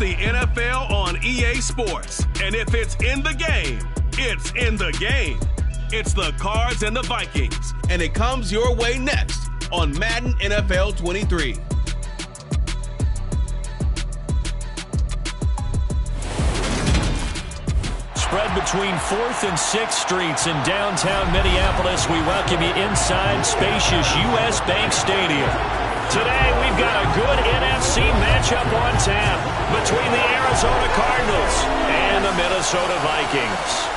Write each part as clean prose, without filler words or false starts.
the NFL on EA Sports. And if it's in the game, it's in the game. It's the Cards and the Vikings. And it comes your way next on Madden NFL 23. Spread between 4th and 6th Streets in downtown Minneapolis. We welcome you inside spacious U.S. Bank Stadium. Today, we've got a good NFC matchup on tap between the Arizona Cardinals and the Minnesota Vikings.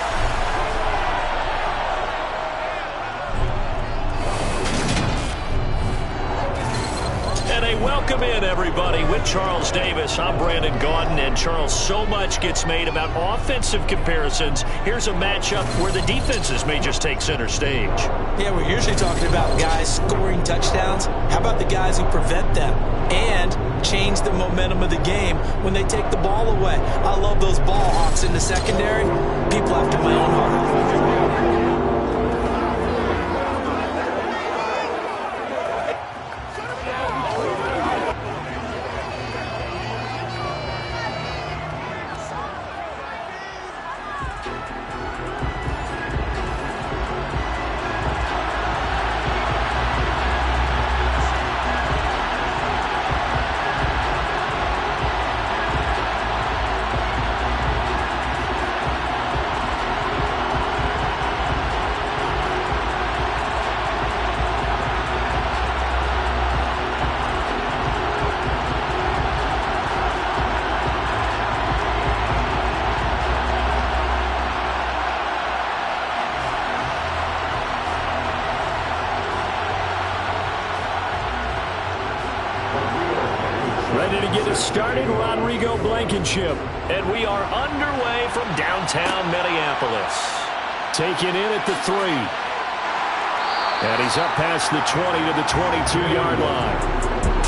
And a welcome in, everybody, with Charles Davis. I'm Brandon Gaudin, and Charles, so much gets made about offensive comparisons. Here's a matchup where the defenses may just take center stage. Yeah, we're usually talking about guys scoring touchdowns. How about the guys who prevent them and change the momentum of the game when they take the ball away? I love those ball hawks in the secondary. People after my own heart. Ready to get us started, Rodrigo Blankenship. And we are underway from downtown Minneapolis. Taken in at the 3. And he's up past the 20 to the 22-yard line.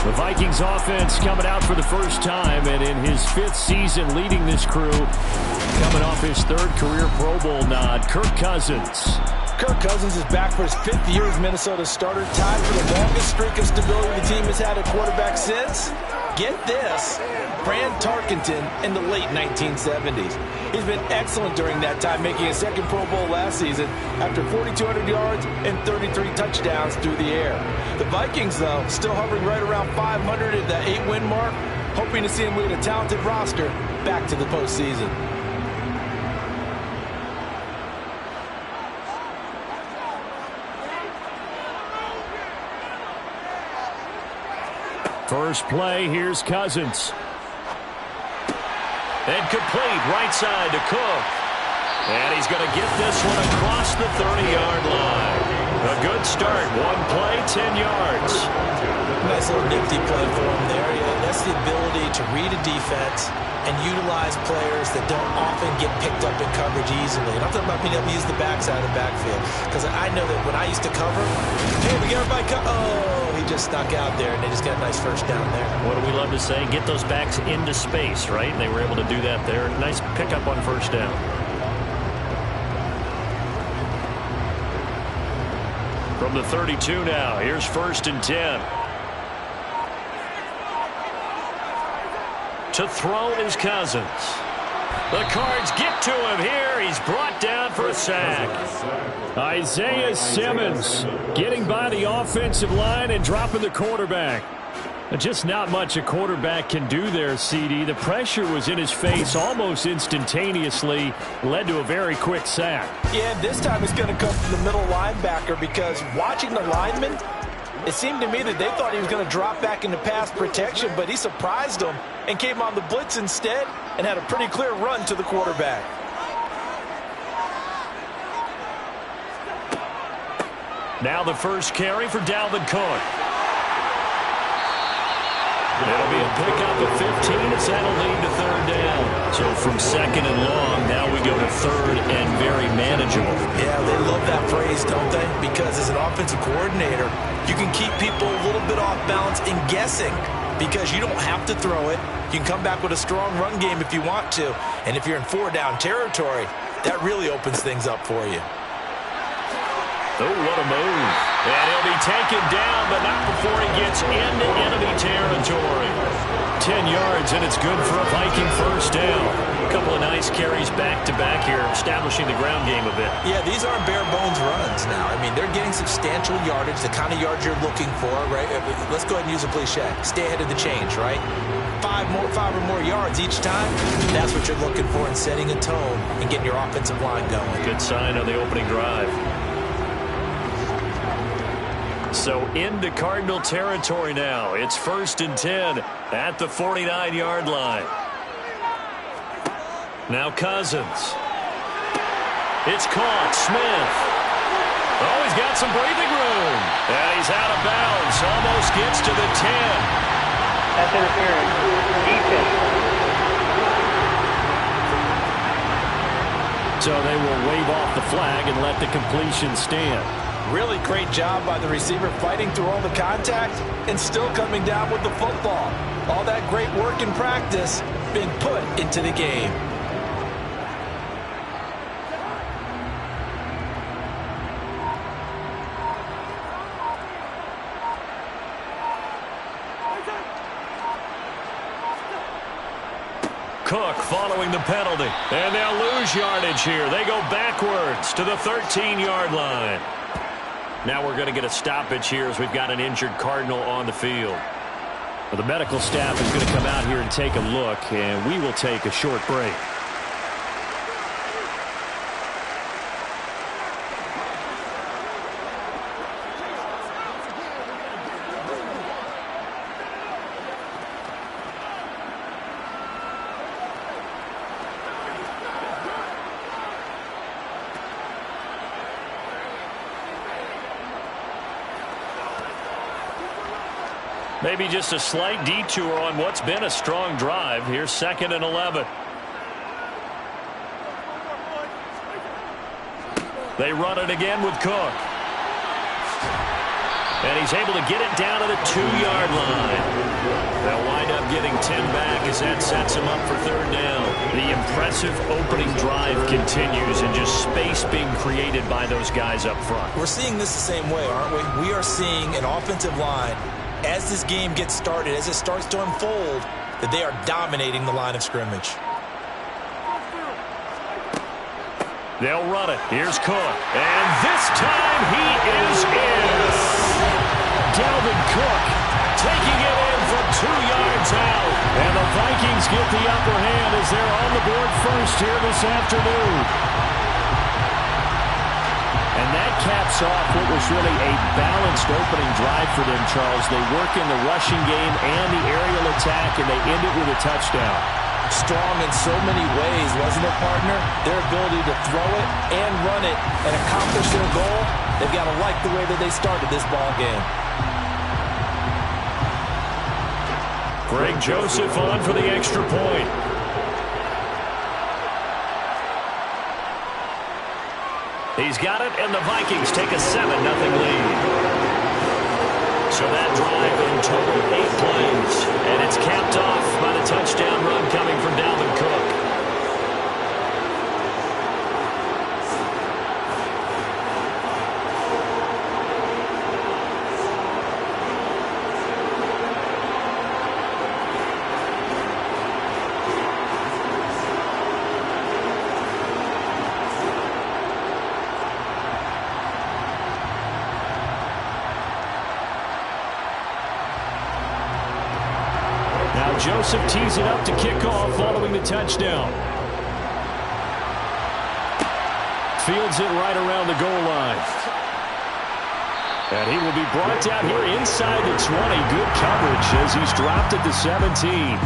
The Vikings offense coming out for the first time, and in his 5th season leading this crew, coming off his 3rd career Pro Bowl nod, Kirk Cousins. Kirk Cousins is back for his 5th year as Minnesota's starter, tied for the longest streak of stability the team has had at quarterback since, get this, Fran Tarkenton in the late 1970s. He's been excellent during that time, making his 2nd Pro Bowl last season after 4,200 yards and 33 touchdowns through the air. The Vikings, though, still hovering right around 500 at the 8-win mark, hoping to see him lead a talented roster back to the postseason. First play, here's Cousins. And complete, right side to Cook. And he's going to get this one across the 30-yard line. A good start. One play, 10 yards. Nice little nifty play for him there. Yeah, that's the ability to read a defense and utilize players that don't often get picked up in coverage easily. And I'm talking about being able to use the backside of the backfield. Because I know that when I used to cover, hey, we get everybody oh, he just stuck out there, and they just got a nice first down there. What do we love to say? Get those backs into space, right? And they were able to do that there. Nice pickup on first down. From the 32 now, here's 1st and 10. To throw is Cousins. The Cards get to him here. He's brought down for a sack. Isaiah Simmons getting by the offensive line and dropping the quarterback. Just not much a quarterback can do there, CD. The pressure was in his face almost instantaneously, led to a very quick sack. Yeah, this time it's going to come from the middle linebacker, because watching the lineman, it seemed to me that they thought he was going to drop back into pass protection, but he surprised them and came on the blitz instead and had a pretty clear run to the quarterback. Now the first carry for Dalvin Cook. It'll be a pickup of 15 as that'll lead to 3rd down. So from 2nd and long, now we go to 3rd and very manageable. Yeah, they love that phrase, don't they? Because as an offensive coordinator, you can keep people a little bit off balance and guessing, because you don't have to throw it. You can come back with a strong run game if you want to. And if you're in 4-down territory, that really opens things up for you. Oh, what a move. And he'll be taken down, but not before he gets into enemy territory. 10 yards, and it's good for a Viking first down. A couple of nice carries back-to-back here, establishing the ground game a bit. Yeah, these aren't bare-bones runs now. I mean, they're getting substantial yardage, the kind of yards you're looking for, right? Let's go ahead and use a cliche. Stay ahead of the change, right? Five or more yards each time, that's what you're looking for in setting a tone and getting your offensive line going. Good sign on the opening drive. So into Cardinal territory now. It's 1st and 10 at the 49-yard line. Now Cousins. It's caught. Smith. Oh, he's got some breathing room. And he's out of bounds. Almost gets to the 10. That's interference. Defense. So they will wave off the flag and let the completion stand. Really great job by the receiver fighting through all the contact and still coming down with the football. All that great work in practice being put into the game. Cook following the penalty. And they'll lose yardage here. They go backwards to the 13-yard line. Now we're going to get a stoppage here as we've got an injured Cardinal on the field. Well, the medical staff is going to come out here and take a look, and we will take a short break. Maybe just a slight detour on what's been a strong drive. Here's 2nd and 11. They run it again with Cook. And he's able to get it down to the 2-yard line. They'll wind up getting 10 back as that sets him up for 3rd down. The impressive opening drive continues and just space being created by those guys up front. We're seeing this the same way, aren't we? We are seeing an offensive line, as this game gets started, as it starts to unfold, that they are dominating the line of scrimmage. They'll run it. Here's Cook. And this time he is in. Dalvin Cook taking it in from 2 yards out. And the Vikings get the upper hand as they're on the board first here this afternoon. And that caps off what was really a balanced opening drive for them, Charles. They work in the rushing game and the aerial attack, and they end it with a touchdown. Strong in so many ways, wasn't it, partner? Their ability to throw it and run it and accomplish their goal, they've got to like the way that they started this ball game. Greg Joseph on for the extra point. He's got it, and the Vikings take a 7-0 lead. So that drive in total 8 plays, and it's capped off by the touchdown run coming from Dalvin Cook. Joseph tees it up to kick off following the touchdown. Fields it right around the goal line. And he will be brought down here inside the 20. Good coverage as he's dropped at the 17.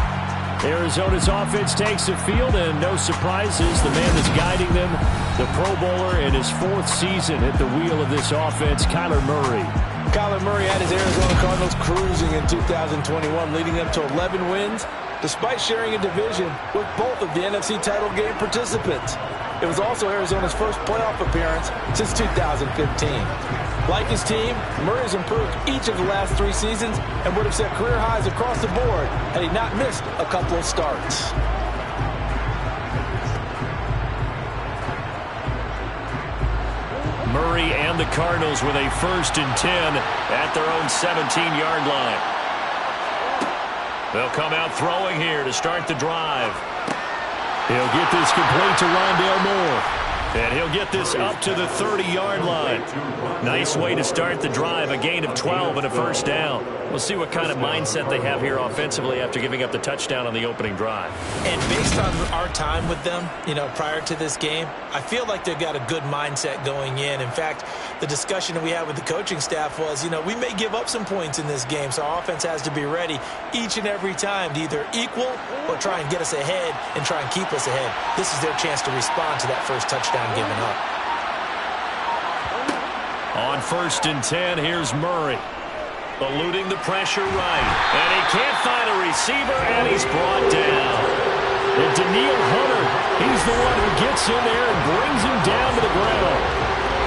Arizona's offense takes the field, and no surprises. The man that's guiding them, the Pro Bowler in his 4th season at the wheel of this offense, Kyler Murray. Kyler Murray had his Arizona Cardinals cruising in 2021, leading them to 11 wins, despite sharing a division with both of the NFC title game participants. It was also Arizona's first playoff appearance since 2015. Like his team, Murray has improved each of the last 3 seasons and would have set career highs across the board had he not missed a couple of starts. Murray and the Cardinals with a 1st and 10 at their own 17-yard line. They'll come out throwing here to start the drive. He'll get this complete to Rondale Moore. And he'll get this up to the 30-yard line. Nice way to start the drive, a gain of 12 and a 1st down. We'll see what kind of mindset they have here offensively after giving up the touchdown on the opening drive. And based on our time with them, prior to this game, I feel like they've got a good mindset going in. In fact, the discussion that we had with the coaching staff was, we may give up some points in this game, so our offense has to be ready each and every time to either equal or try and get us ahead and try and keep us ahead. This is their chance to respond to that first touchdown given up. On 1st and 10, here's Murray. Eluding the pressure right. And he can't find a receiver, and he's brought down. And Daniil Hunter, he's the one who gets in there and brings him down to the ground.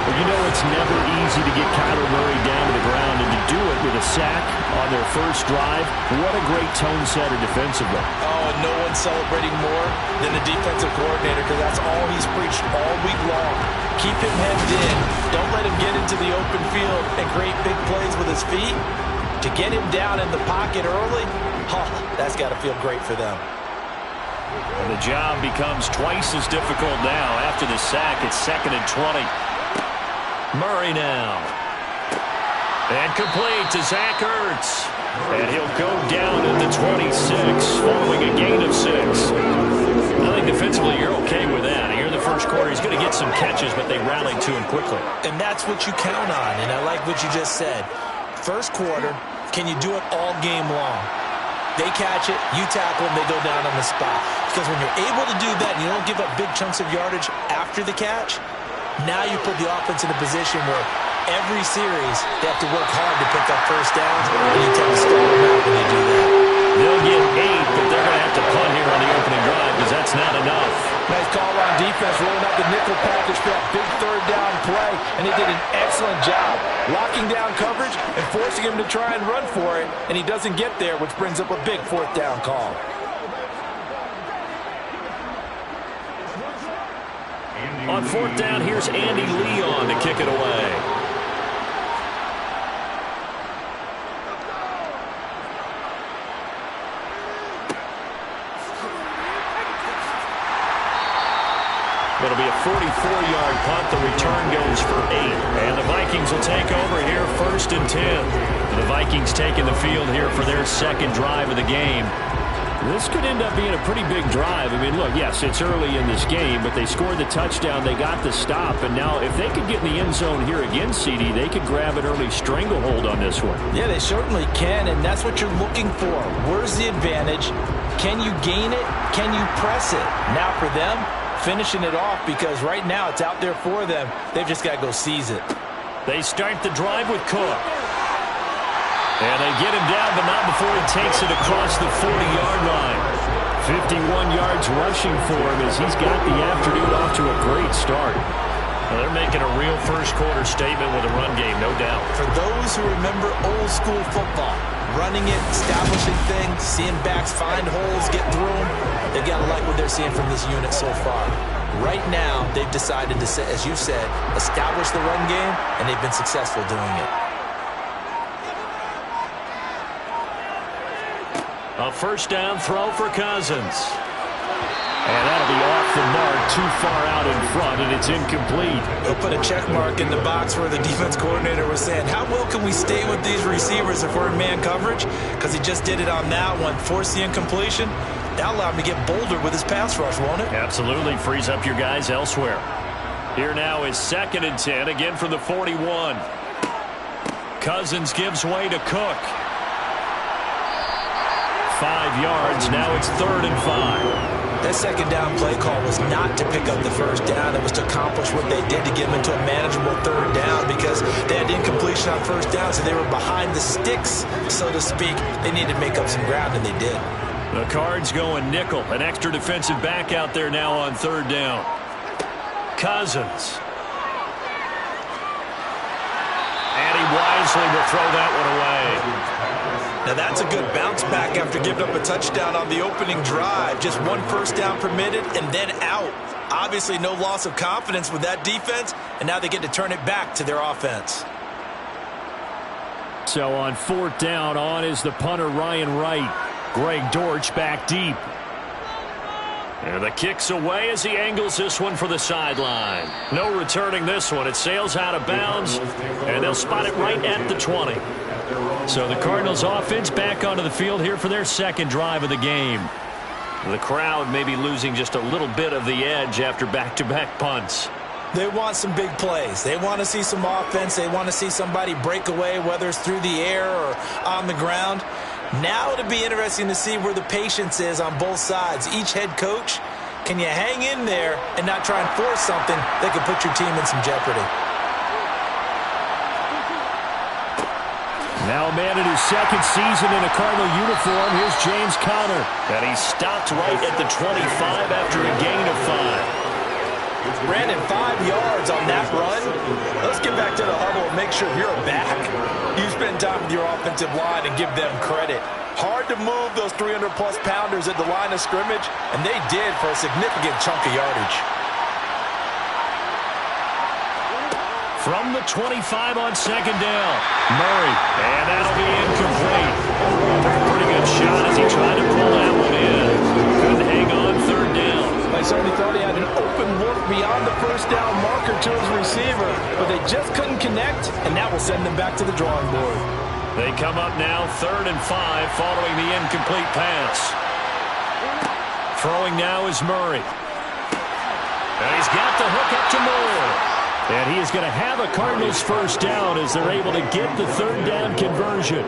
Well, it's never easy to get Kyler Murray down to the ground, and to do it with a sack on their first drive, what a great tone setter defensively. Oh, and no one's celebrating more than the defensive coordinator, because that's all he's preached all week long. Keep him hemmed in. Don't let him get into the open field and create big plays with his feet. To get him down in the pocket early, that's got to feel great for them. And the job becomes twice as difficult now after the sack. It's 2nd and 20. Murray now. And complete to Zach Ertz. And he'll go down at the 26 following a gain of 6. I think defensively you're okay with that. Here in the first quarter, he's going to get some catches, but they rallied to him quickly. And that's what you count on, and I like what you just said. First quarter, can you do it all game long? They catch it, you tackle them, they go down on the spot. Because when you're able to do that and you don't give up big chunks of yardage after the catch, now you put the offense in a position where every series they have to work hard to pick up first downs, and you tend to stall them out when they do that. They'll get 8, but they're going to have to punt here on the opening drive because that's not enough. Nice call on defense, rolling out the nickel package for that big 3rd down play, and he did an excellent job locking down coverage and forcing him to try and run for it, and he doesn't get there, which brings up a big 4th down call. On 4th down, here's Andy Leon to kick it away. It'll be a 44-yard punt. The return goes for 8. And the Vikings will take over here 1st and 10. The Vikings taking the field here for their 2nd drive of the game. This could end up being a pretty big drive. I mean, look, yes, it's early in this game, but they scored the touchdown, they got the stop, and now if they could get in the end zone here again, CD, they could grab an early stranglehold on this one. Yeah, they certainly can, and that's what you're looking for. Where's the advantage? Can you gain it? Can you press it? Now for them, finishing it off, because right now it's out there for them. They've just got to go seize it. They start the drive with Cook. And they get him down, but not before he takes it across the 40-yard line. 51 yards rushing for him as he's got the afternoon off to a great start. Well, they're making a real first-quarter statement with a run game, no doubt. For those who remember old-school football, running it, establishing things, seeing backs find holes, get through them, they've got to like what they're seeing from this unit so far. Right now, they've decided to, as you said, establish the run game, and they've been successful doing it. A 1st down throw for Cousins. And that'll be off the mark, too far out in front, and it's incomplete. He'll put a check mark in the box where the defense coordinator was saying, how well can we stay with these receivers if we're in man coverage? Because he just did it on that one, forced the incompletion. That'll allow him to get bolder with his pass rush, won't it? Absolutely, frees up your guys elsewhere. Here now is 2nd and 10, again from the 41. Cousins gives way to Cook. 5 yards, now it's 3rd and 5. That 2nd down play call was not to pick up the 1st down. It was to accomplish what they did to get them into a manageable 3rd down because they had incompletion on 1st down, so they were behind the sticks, so to speak. They needed to make up some ground, and they did. The Cards going nickel. An extra defensive back out there now on 3rd down. Cousins. And he wisely will throw that one away. Now that's a good bounce back after giving up a touchdown on the opening drive. Just 1 first down permitted and then out. Obviously, no loss of confidence with that defense, and now they get to turn it back to their offense. So on 4th down, on is the punter, Ryan Wright. Greg Dortch back deep. And the kick's away as he angles this one for the sideline. No returning this one. It sails out of bounds, and they'll spot it right at the 20. So the Cardinals offense back onto the field here for their second drive of the game. The crowd may be losing just a little bit of the edge after back-to-back punts. They want some big plays. They want to see some offense. They want to see somebody break away, whether it's through the air or on the ground. Now it'll be interesting to see where the patience is on both sides. Each head coach, can you hang in there and not try and force something that could put your team in some jeopardy? Now a man in his second season in a Cardinal uniform. Here's James Conner. And he stopped right at the 25 after a gain of 5. Brandon, 5 yards on that run. Let's get back to the huddle and make sure you're back. You spend time with your offensive line and give them credit. Hard to move those 300-plus pounders at the line of scrimmage, and they did for a significant chunk of yardage. From the 25 on 2nd down, Murray, and that'll be incomplete. Pretty good shot as he tried to pull that one in. Couldn't hang on 3rd down. I certainly thought he had an open look beyond the 1st down marker to his receiver, but they just couldn't connect, and that will send them back to the drawing board. They come up now 3rd and 5 following the incomplete pass. Throwing now is Murray. And he's got the hook up to Moore. And he is going to have a Cardinals 1st down as they're able to get the 3rd down conversion.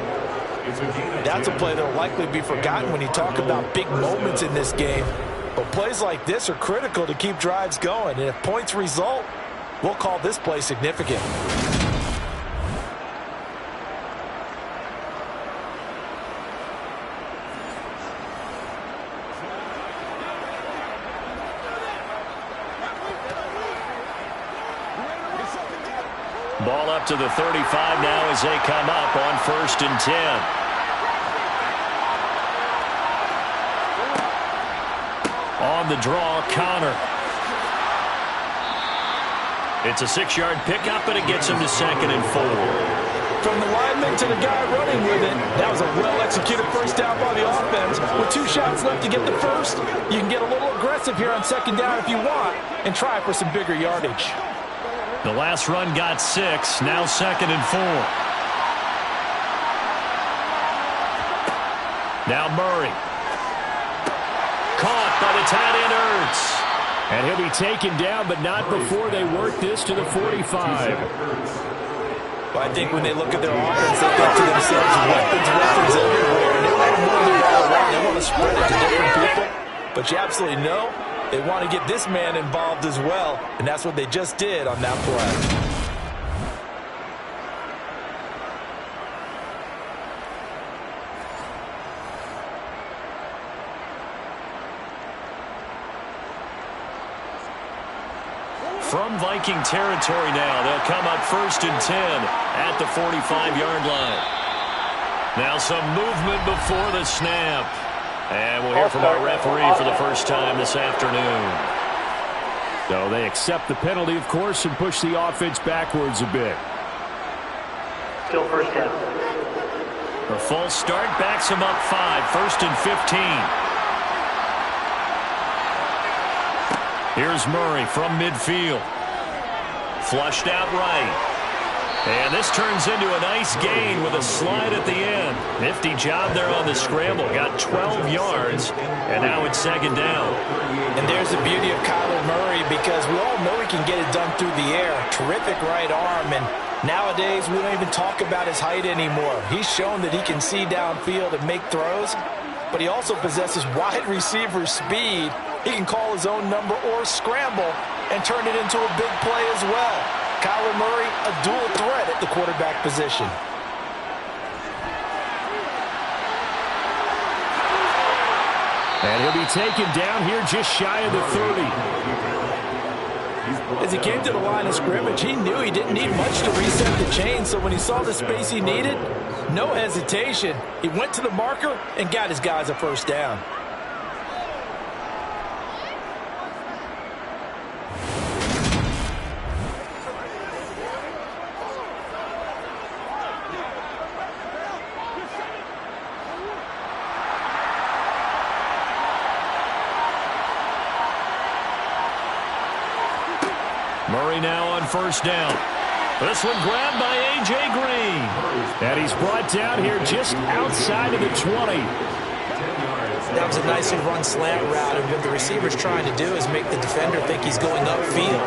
That's a play that will likely be forgotten when you talk about big moments in this game. But plays like this are critical to keep drives going. And if points result, we'll call this play significant. Ball up to the 35 now as they come up on 1st and 10. On the draw, Conner. It's a 6-yard pickup, and it gets him to 2nd and 4. From the lineman to the guy running with it, that was a well-executed 1st down by the offense. With 2 shots left to get the 1st, you can get a little aggressive here on 2nd down if you want and try for some bigger yardage. The last run got 6, now 2nd and 4. Now Murray. Caught by the tight end Ertz. And he'll be taken down, but not before they work this to the 45. Well, I think when they look at their offense, they think to themselves, weapons everywhere. And they want to move the ball around. They want to spread it to different people. But you absolutely know they want to get this man involved as well. And that's what they just did on that play. From Viking territory now, they'll come up 1st and 10 at the 45-yard line. Now some movement before the snap. And we'll hear from our referee for the first time this afternoon. So they accept the penalty, of course, and push the offense backwards a bit. Still 1st down. A false start backs him up 5, 1st and 15. Here's Murray from midfield. Flushed out right. And this turns into a nice gain with a slide at the end. Nifty job there on the scramble. Got 12 yards, and now it's 2nd down. And there's the beauty of Kyler Murray because we all know he can get it done through the air. Terrific right arm, and nowadays we don't even talk about his height anymore. He's shown that he can see downfield and make throws, but he also possesses wide receiver speed. He can call his own number or scramble and turn it into a big play as well. Kyler Murray, a dual threat at the quarterback position. And he'll be taken down here just shy of the 30. As he came to the line of scrimmage, he knew he didn't need much to reset the chain, so when he saw the space he needed, no hesitation. He went to the marker and got his guys a 1st down. Murray now on first down. This one grabbed by A.J. Green. And he's brought down here just outside of the 20. That was a nicely run slant route, and what the receiver's trying to do is make the defender think he's going upfield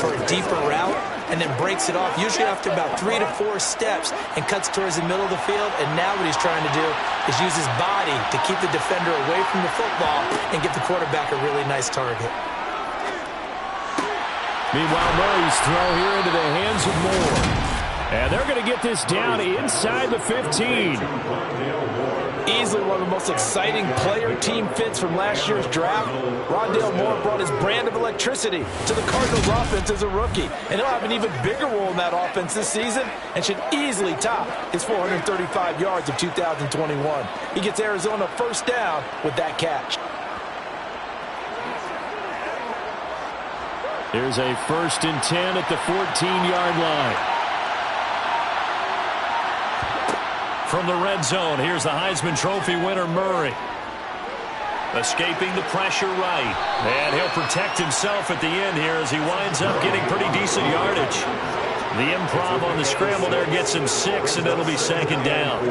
for a deeper route, and then breaks it off, usually after about 3 to 4 steps, and cuts towards the middle of the field. And now what he's trying to do is use his body to keep the defender away from the football and get the quarterback a really nice target. Meanwhile, Murray's throw here into the hands of Moore. And they're going to get this down inside the 15. Easily one of the most exciting player-team fits from last year's draft. Rondale Moore brought his brand of electricity to the Cardinals offense as a rookie. And he'll have an even bigger role in that offense this season and should easily top his 435 yards of 2021. He gets Arizona first down with that catch. Here's a 1st and 10 at the 14-yard line. From the red zone, here's the Heisman Trophy winner, Murray. Escaping the pressure right. And he'll protect himself at the end here as he winds up getting pretty decent yardage. The improv on the scramble there gets him 6, and it'll be 2nd down.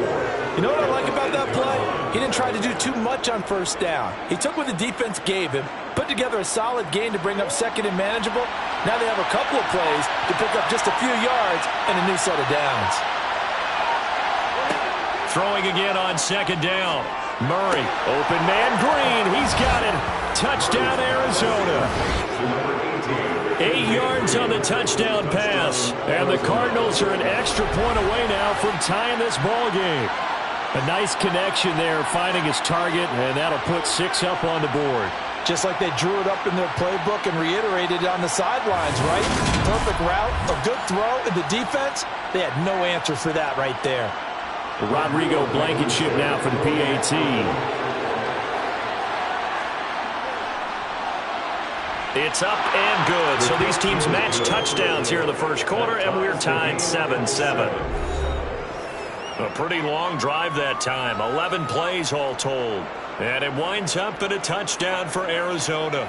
You know what I like about that play? He didn't try to do too much on first down. He took what the defense gave him, put together a solid gain to bring up 2nd and manageable. Now they have a couple of plays to pick up just a few yards and a new set of downs. Throwing again on 2nd down. Murray, open man, Green. He's got it. Touchdown, Arizona. 8 yards on the touchdown pass. And the Cardinals are an extra point away now from tying this ball game. A nice connection there, finding his target, and that'll put 6 up on the board. Just like they drew it up in their playbook and reiterated it on the sidelines, right? Perfect route, a good throw, and the defense, they had no answer for that right there. Rodrigo Blankenship now for the PAT. It's up and good. So these teams match touchdowns here in the first quarter, and we're tied 7-7. A pretty long drive that time. 11 plays all told. And it winds up in a touchdown for Arizona.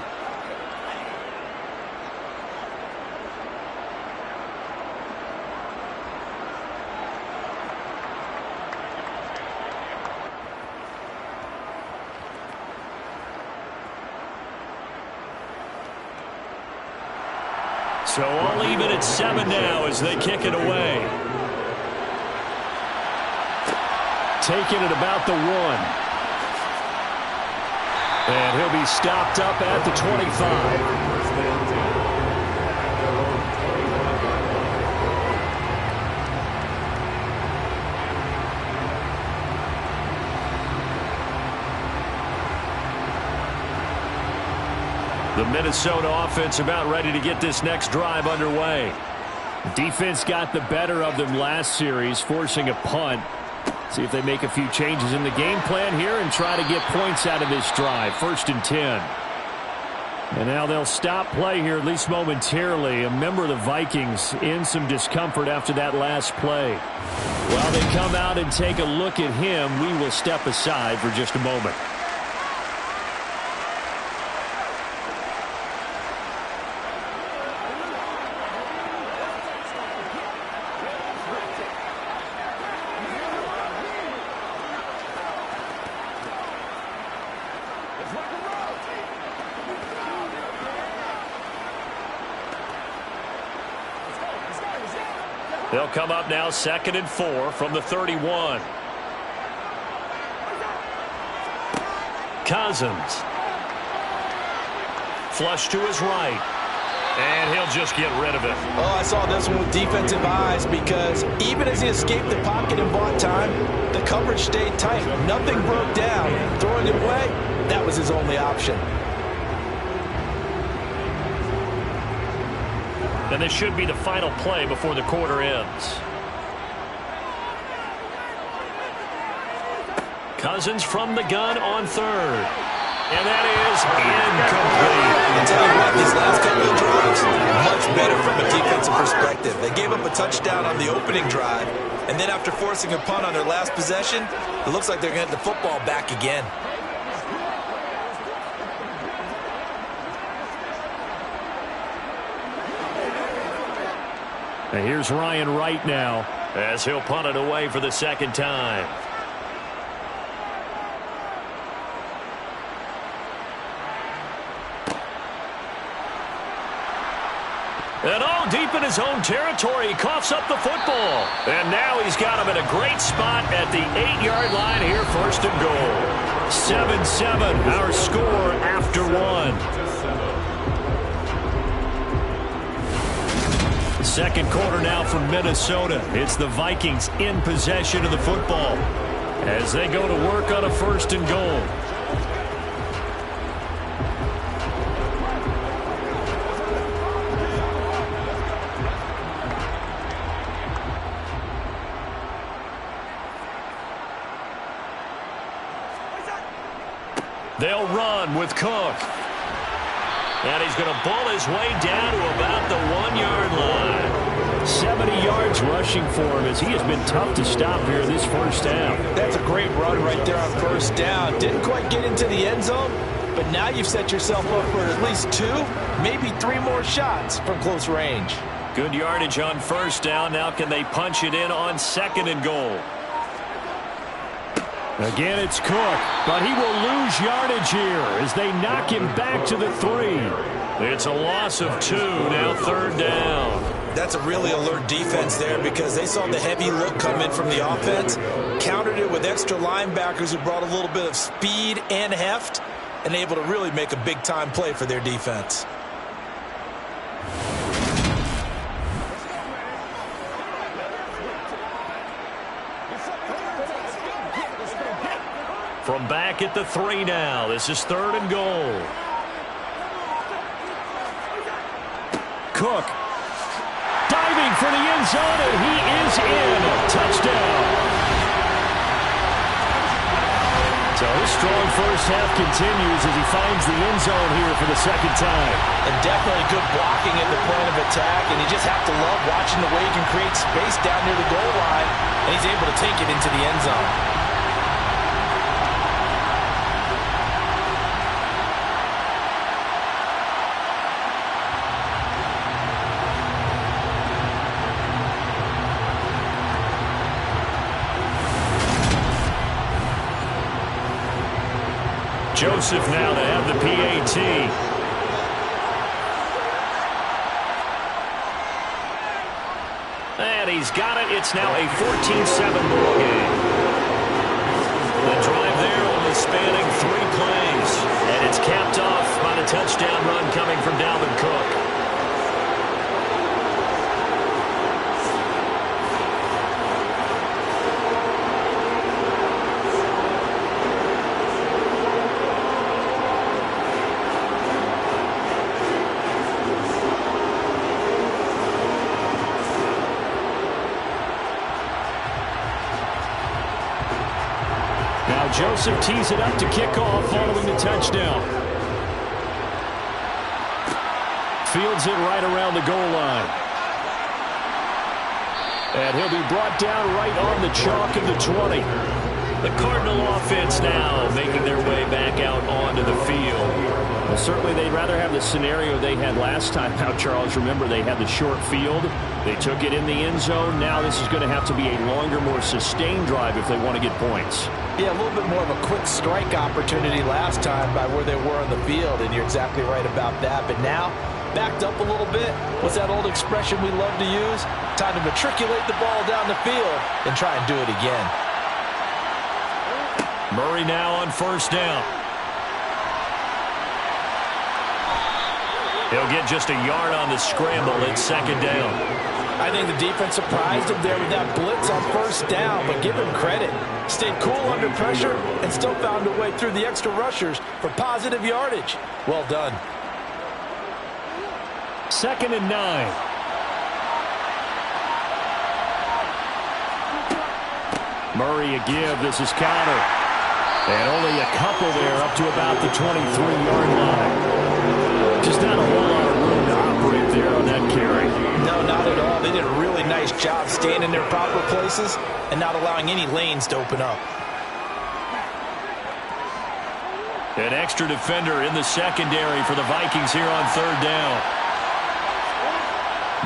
So all even at 7 now as they kick it away. Taking it about the 1. And he'll be stopped up at the 25. The Minnesota offense about ready to get this next drive underway. Defense got the better of them last series, forcing a punt. See if they make a few changes in the game plan here and try to get points out of this drive. 1st and 10. And now they'll stop play here, at least momentarily. A member of the Vikings in some discomfort after that last play. While they come out and take a look at him, we will step aside for just a moment. They'll come up now 2nd and 4 from the 31. Cousins. Flush to his right. And he'll just get rid of it. Oh, I saw this one with defensive eyes because even as he escaped the pocket and bought time, the coverage stayed tight. Nothing broke down. Throwing it away, that was his only option. And this should be the final play before the quarter ends. Cousins from the gun on 3rd. And that is incomplete. I'll tell you what, these last couple of drives, much better from a defensive perspective. They gave up a touchdown on the opening drive, and then after forcing a punt on their last possession, it looks like they're going to get the football back again. And here's Ryan Wright now as he'll punt it away for the second time. And all deep in his own territory, he coughs up the football. And now he's got him in a great spot at the 8-yard line here, first and goal. 7-7, our score after one. Second quarter now from Minnesota. It's the Vikings in possession of the football as they go to work on a first and goal. They'll run with Cook. And he's going to bull his way down to about the 1-yard line. 70 yards rushing for him as he has been tough to stop here this first half. That's a great run right there on first down. Didn't quite get into the end zone, but now you've set yourself up for at least 2, maybe 3 more shots from close range. Good yardage on first down. Now can they punch it in on second and goal? Again, it's Cook, but he will lose yardage here as they knock him back to the 3. It's a loss of 2, now third down. That's a really alert defense there because they saw the heavy look come in from the offense, countered it with extra linebackers who brought a little bit of speed and heft, and able to really make a big-time play for their defense. From back at the 3 now. This is third and goal. Cook diving for the end zone, and he is in. Touchdown. So his strong first half continues as he finds the end zone here for the second time. And definitely good blocking at the point of attack, and you just have to love watching the way he can create space down near the goal line, and he's able to take it into the end zone. Joseph now to have the PAT. And he's got it. It's now a 14-7 ball game. The drive there only spanning 3 plays. And it's capped off by the touchdown run coming from Dalvin Cook. Joseph tees it up to kick off following the touchdown. Fields it right around the goal line. And he'll be brought down right on the chalk of the 20. The Cardinal offense now making their way back out onto the field. Well, certainly they'd rather have the scenario they had last time out, Charles. Remember, they had the short field. They took it in the end zone. Now this is going to have to be a longer, more sustained drive if they want to get points. Yeah, a little bit more of a quick strike opportunity last time by where they were on the field, and you're exactly right about that. But now, backed up a little bit. What's that old expression we love to use? Time to matriculate the ball down the field and try and do it again. Murray now on first down. He'll get just a yard on the scramble. It's second down. I think the defense surprised him there with that blitz on first down, but give him credit. Stayed cool under pressure and still found a way through the extra rushers for positive yardage. Well done. Second and 9. Murray a give. This is counter. And only a couple there up to about the 23-yard line. Just not a whole lot of room to operate there on that carry. No, not at all. They did a really nice job staying in their proper places and not allowing any lanes to open up. An extra defender in the secondary for the Vikings here on third down.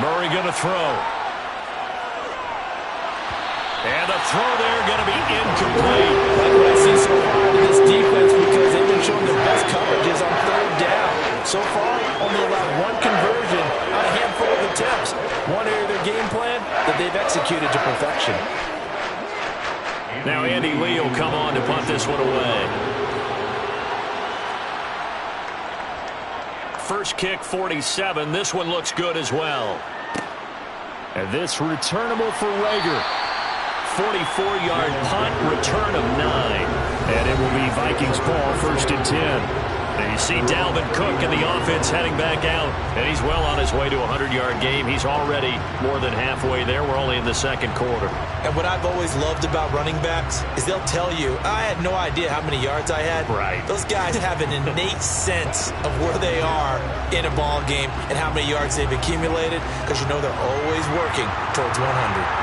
Murray going to throw. And the throw there going to be incomplete. Like what I see so far in this defense, because they've been showing their best coverages on third down. So far, only allowed one conversion on a handful of attempts. One area of their game plan that they've executed to perfection. Now Andy Lee will come on to punt this one away. First kick, 47. This one looks good as well. And this returnable for Rager. 44-yard punt, return of 9. And it will be Vikings ball, 1st and 10. And you see Dalvin Cook in the offense heading back out. And he's well on his way to a 100-yard game. He's already more than halfway there. We're only in the second quarter. And what I've always loved about running backs is they'll tell you, I had no idea how many yards I had. Right. Those guys have an innate sense of where they are in a ball game and how many yards they've accumulated, because you know they're always working towards 100.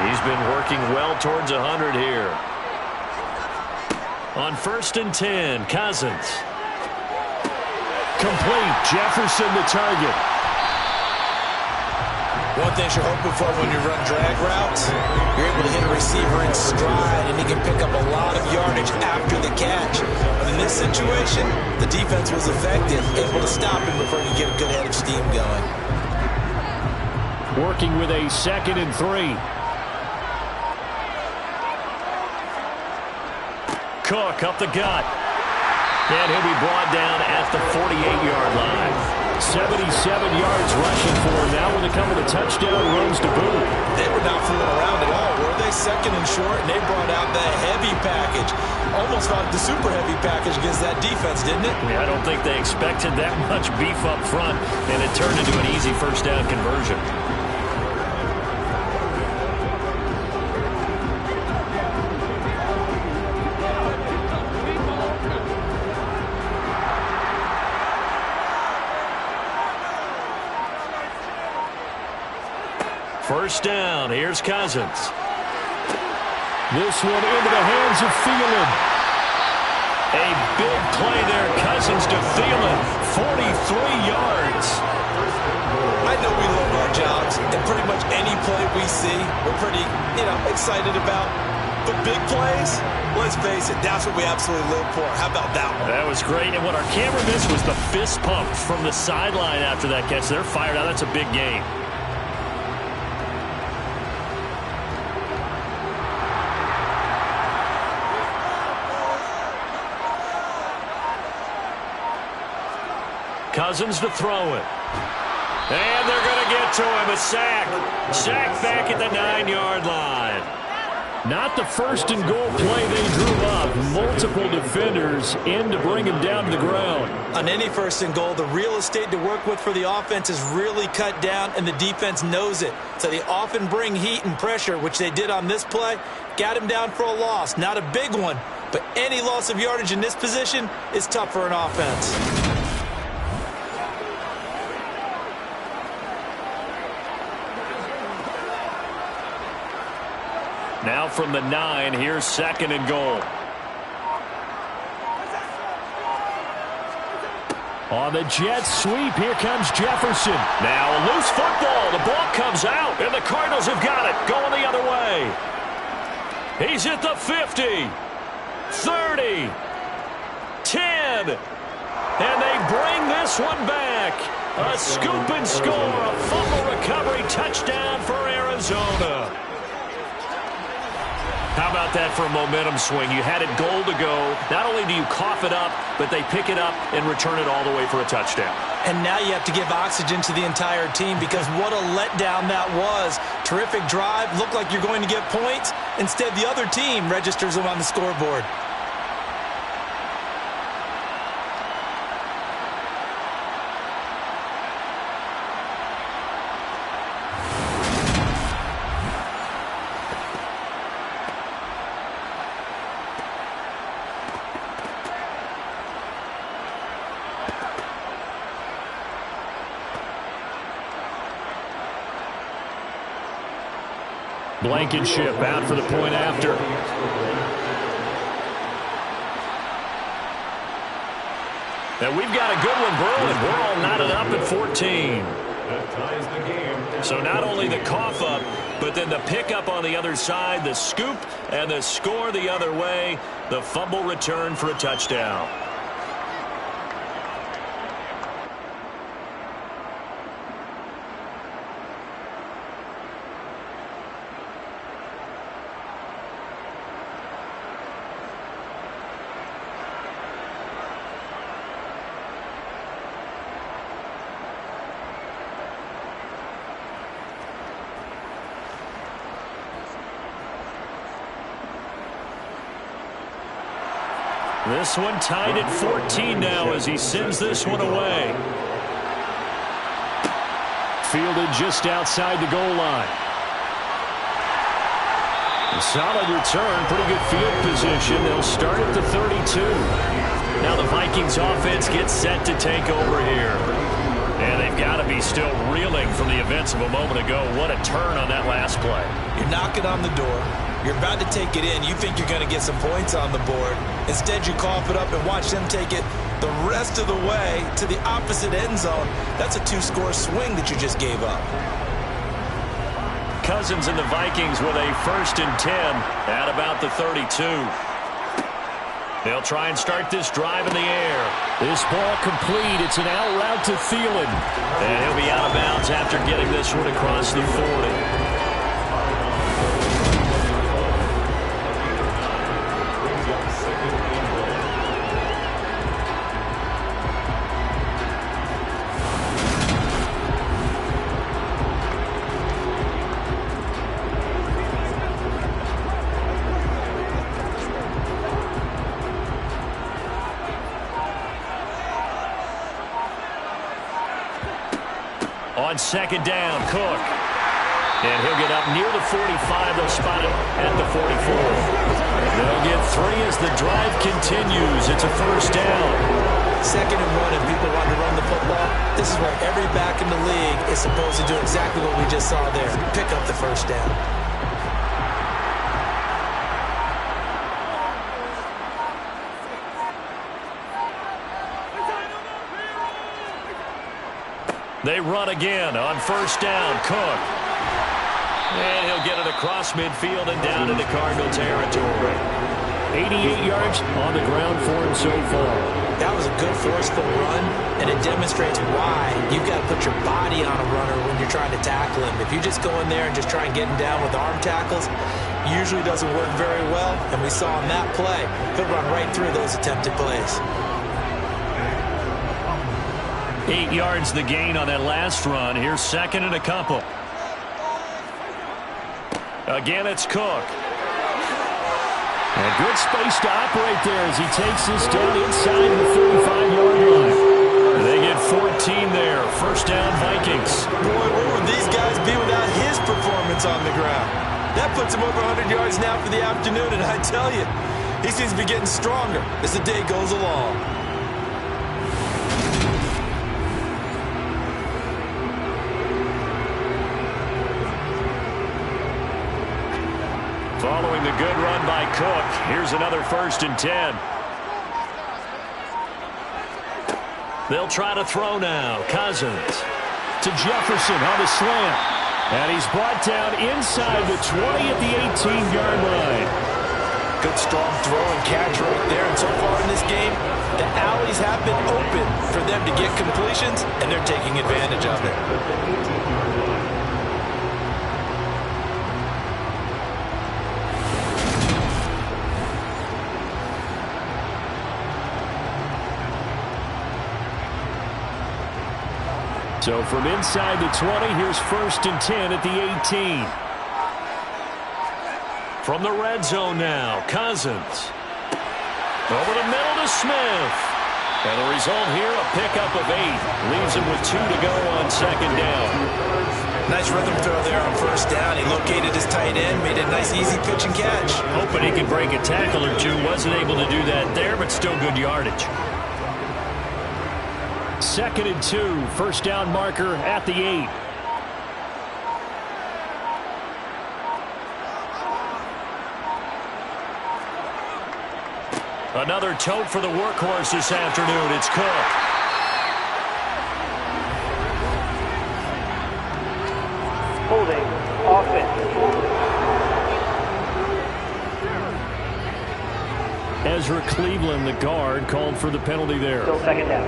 He's been working well towards 100 here. On 1st and 10, Cousins. Complete. Jefferson the target. One thing you're hoping for when you run drag routes, you're able to hit a receiver in stride, and he can pick up a lot of yardage after the catch. But in this situation, the defense was effective, able to stop him before he could get a good head of steam going. Working with a 2nd and 3. Cook up the gut. And he'll be brought down at the 48-yard line. 77 yards rushing for him now with a couple of touchdown runs to boot. They were not fooling around at all, were they? 2nd and short, and they brought out the heavy package. Almost like the super heavy package against that defense, didn't it? Yeah, I don't think they expected that much beef up front, and it turned into an easy 1st down conversion. First down, here's Cousins. This one into the hands of Thielen. A big play there, Cousins to Thielen, 43 yards. I know we love our jobs, and pretty much any play we see, we're pretty, excited about. But big plays, let's face it, that's what we absolutely live for. How about that one? That was great, and what our camera missed was the fist pump from the sideline after that catch. They're fired out. That's a big game. Cousins to throw it. And they're going to get to him. A sack. Sack back at the 9-yard line. Not the 1st and goal play they drew up. Multiple defenders in to bring him down to the ground. On any 1st and goal, the real estate to work with for the offense is really cut down, and the defense knows it. So they often bring heat and pressure, which they did on this play. Got him down for a loss. Not a big one, but any loss of yardage in this position is tough for an offense. Now from the 9, here's 2nd and goal. On the Jets sweep, here comes Jefferson. Now a loose football. The ball comes out, and the Cardinals have got it. Going the other way. He's at the 50, 30, 10. And they bring this one back. A scoop and score. A fumble recovery touchdown for Arizona. How about that for a momentum swing? You had it goal to go. Not only do you cough it up, but they pick it up and return it all the way for a touchdown. And now you have to give oxygen to the entire team, because what a letdown that was. Terrific drive. Looked like you're going to get points. Instead, the other team registers them on the scoreboard. Blankenship out for the point after. And we've got a good one brewing. We're all knotted up at 14. So not only the cough up, But then the pickup on the other side, the scoop, and the score the other way. The fumble return for a touchdown. This one tied at 14 now as he sends this one away. Fielded just outside the goal line. A solid return, pretty good field position. They'll start at the 32. Now the Vikings offense gets set to take over here. And they've got to be still reeling from the events of a moment ago. What a turn on that last play. You're knocking on the door. You're about to take it in. You think you're going to get some points on the board. Instead, you cough it up and watch them take it the rest of the way to the opposite end zone. That's a 2-score swing that you just gave up. Cousins and the Vikings with a 1st and 10 at about the 32. They'll try and start this drive in the air. This ball complete. It's an out route to Thielen. And he'll be out of bounds after getting this one across the 40. On 2nd down, Cook. And he'll get up near the 45. They'll spot him at the 44. They'll get 3 as the drive continues. It's a 1st down. 2nd and 1, and people want to run the football. This is where every back in the league is supposed to do exactly what we just saw there. Pick up the 1st down. They run again on 1st down. Cook. And he'll get it across midfield and down into Cardinal territory. 88 yards on the ground for him so far. That was a good forceful run, and it demonstrates why you've got to put your body on a runner when you're trying to tackle him. If you just go in there and just try and get him down with arm tackles, usually doesn't work very well, and we saw in that play, he'll run right through those attempted plays. 8 yards the gain on that last run. Here's 2nd and a couple. Again, it's Cook. And good space to operate there as he takes this down inside the 35-yard line. They get 14 there. 1st down, Vikings. Boy, where would these guys be without his performance on the ground? That puts him over 100 yards now for the afternoon, and I tell you, he seems to be getting stronger as the day goes along. Following the good run by Cook, here's another 1st and 10. They'll try to throw now. Cousins to Jefferson on the slant. And he's brought down inside the 20 at the 18-yard line. Good strong throw and catch right there. And so far in this game, the alleys have been open for them to get completions, and they're taking advantage of it. So from inside the 20, here's 1st and 10 at the 18. From the red zone now, Cousins. Over the middle to Smith. And the result here, a pickup of 8. Leaves him with 2 to go on 2nd down. Nice rhythm throw there on 1st down. He located his tight end, made a nice easy pitch and catch. Hoping he could break a tackle or two. Wasn't able to do that there, but still good yardage. 2nd and 2, 1st down marker at the 8. Another tote for the workhorse this afternoon. It's Cook. Holding, offense. Ezra Cleveland, the guard, called for the penalty there. Still second down.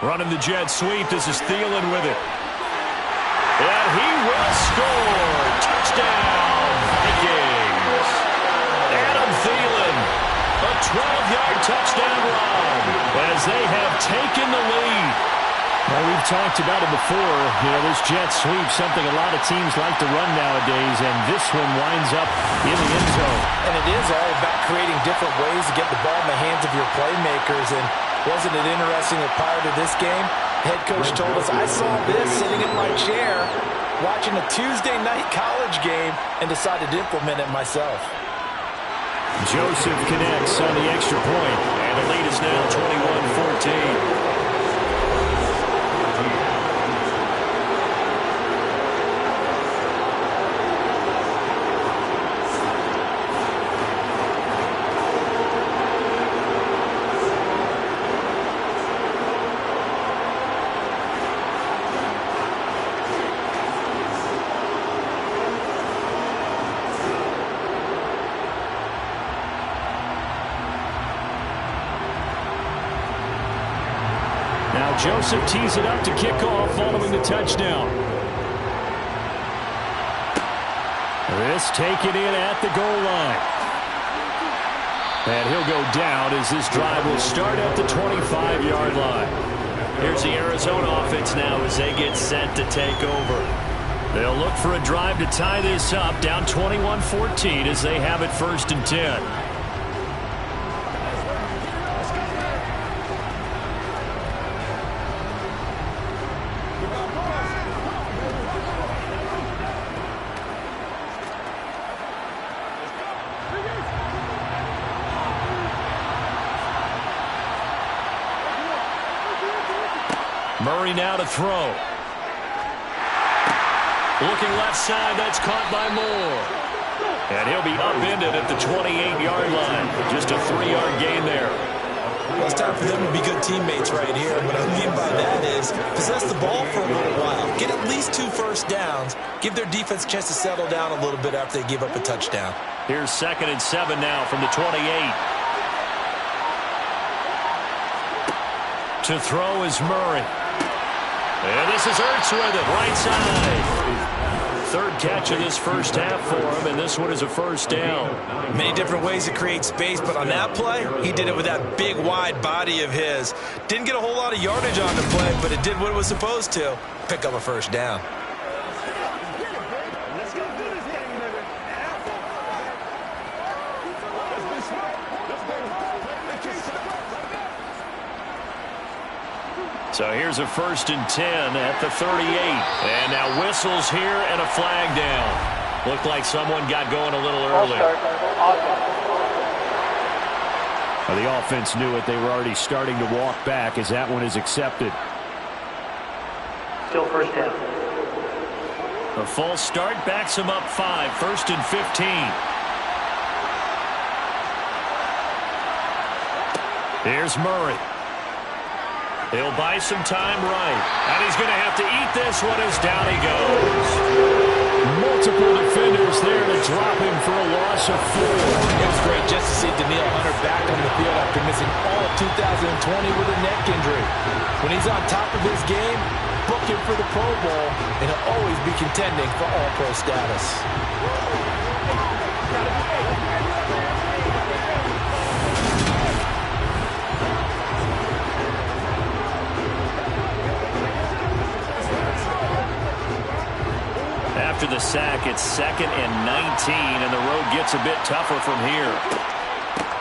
Running the jet sweep. This is Thielen with it. And he will score. Touchdown, Vikings. Adam Thielen, a 12-yard touchdown run as they have taken the lead. Well, we've talked about it before. You know, this jet sweep, something a lot of teams like to run nowadays, and this one winds up in the end zone. And it is all about creating different ways to get the ball in the hands of your playmakers. And wasn't it interesting that prior to this game, head coach told us, I saw this sitting in my chair watching a Tuesday night college game and decided to implement it myself. Joseph connects on the extra point, and the lead is now 21-14. Now Joseph tees it up to kick off following the touchdown. This taken in at the goal line. And he'll go down as this drive will start at the 25-yard line. Here's the Arizona offense now as they get set to take over. They'll look for a drive to tie this up, down 21-14 as they have it 1st and 10. Murray now to throw. Looking left side, that's caught by Moore. And he'll be upended at the 28-yard line. Just a 3-yard gain there. Well, it's time for them to be good teammates right here. What I mean by that is possess the ball for a little while. Get at least 2 first downs. Give their defense a chance to settle down a little bit after they give up a touchdown. Here's 2nd and 7 now from the 28. To throw is Murray. And this is Ertz with it, right side. 3rd catch of this first half for him, and this one is a 1st down. Many different ways to create space, but on that play, he did it with that big, wide body of his. Didn't get a whole lot of yardage on the play, but it did what it was supposed to. Pick up a 1st down. So here's a 1st and 10 at the 38. And now whistles here and a flag down. Looked like someone got going a little early. Well, the offense knew it. They were already starting to walk back as that one is accepted. Still 1st down. A false start backs him up 5. 1st and 15. Here's Murray. He'll buy some time right. And he's going to have to eat this one as down he goes. Multiple defenders there to drop him for a loss of 4. It was great just to see Danielle Hunter back on the field after missing all of 2020 with a neck injury. When he's on top of his game, book him for the Pro Bowl, and he'll always be contending for All-Pro status. After the sack, it's 2nd and 19, and the road gets a bit tougher from here.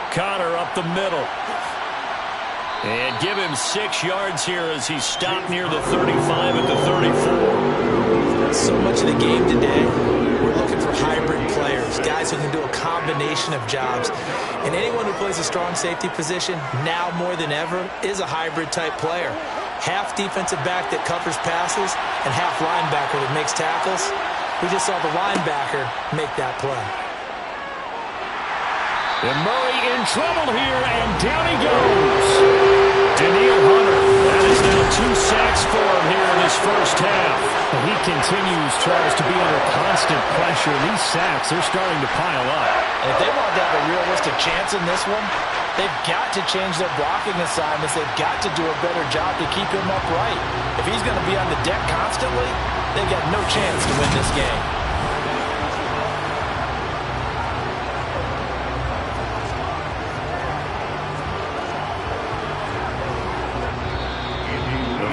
Connor up the middle. And give him 6 yards here as he stopped near the 35 at the 34. So much of the game today, we're looking for hybrid players, guys who can do a combination of jobs. And anyone who plays a strong safety position, now more than ever, is a hybrid-type player. Half defensive back that covers passes and half linebacker that makes tackles. We just saw the linebacker make that play. And Murray in trouble here, and down he goes. Danielle Hunter. That is now 2 sacks for him here in this first half. He tries to be under constant pressure. These sacks, they're starting to pile up. And if they want to have a realistic chance in this one, they've got to change their blocking assignments. They've got to do a better job to keep him upright. If he's going to be on the deck constantly, they've got no chance to win this game.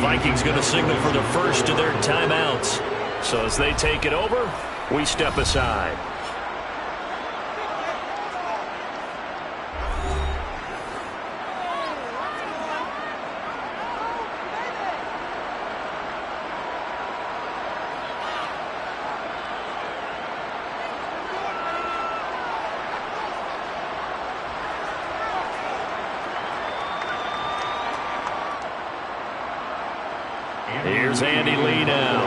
Vikings going to signal for the first of their timeouts. So as they take it over, we step aside. Here's Andy Lee now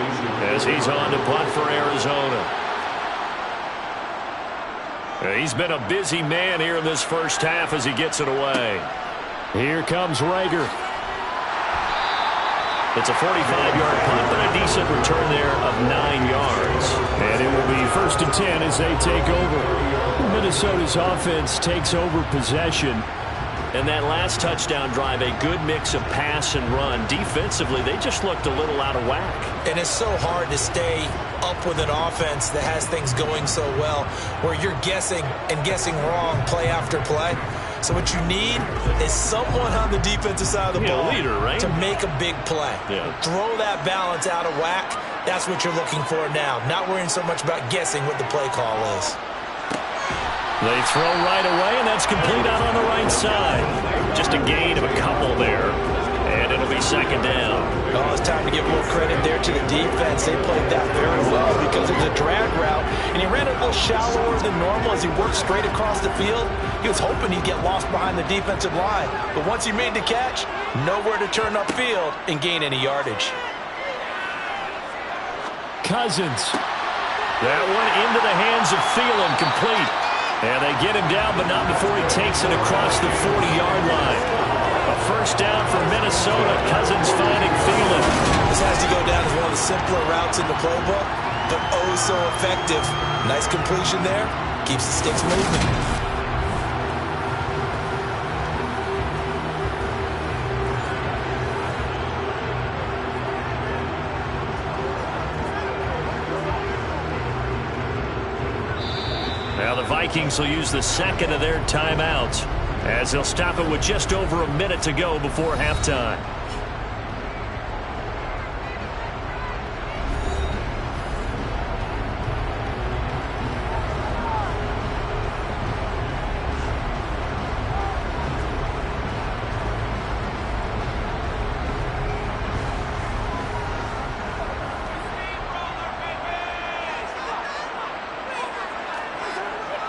as he's on to punt for Arizona. He's been a busy man here in this first half as he gets it away. Here comes Rager. It's a 45-yard punt, but a decent return there of 9 yards. And it will be 1st and 10 as they take over. Minnesota's offense takes over possession. And that last touchdown drive, a good mix of pass and run. Defensively, they just looked a little out of whack. And it's so hard to stay up with an offense that has things going so well, where you're guessing and guessing wrong play after play. So what you need is someone on the defensive side of the ball, leader, right? to make a big play. Yeah. Throw that balance out of whack. That's what you're looking for now. Not worrying so much about guessing what the play call is. They throw right away, and that's complete out on the right side. Just a gain of a couple there, and it'll be 2nd down. Oh, it's time to give a little credit there to the defense. They played that very well because it was a drag route, and he ran a little shallower than normal as he worked straight across the field. He was hoping he'd get lost behind the defensive line, but once he made the catch, nowhere to turn upfield and gain any yardage. Cousins. That one into the hands of Thielen, complete. And they get him down, but not before he takes it across the 40-yard line. A 1st down for Minnesota. Cousins finding Thielen. This has to go down as one of the simpler routes in the playbook, but oh so effective. Nice completion there. Keeps the sticks moving. Now the Vikings will use the 2nd of their timeouts as they'll stop it with just over a minute to go before halftime.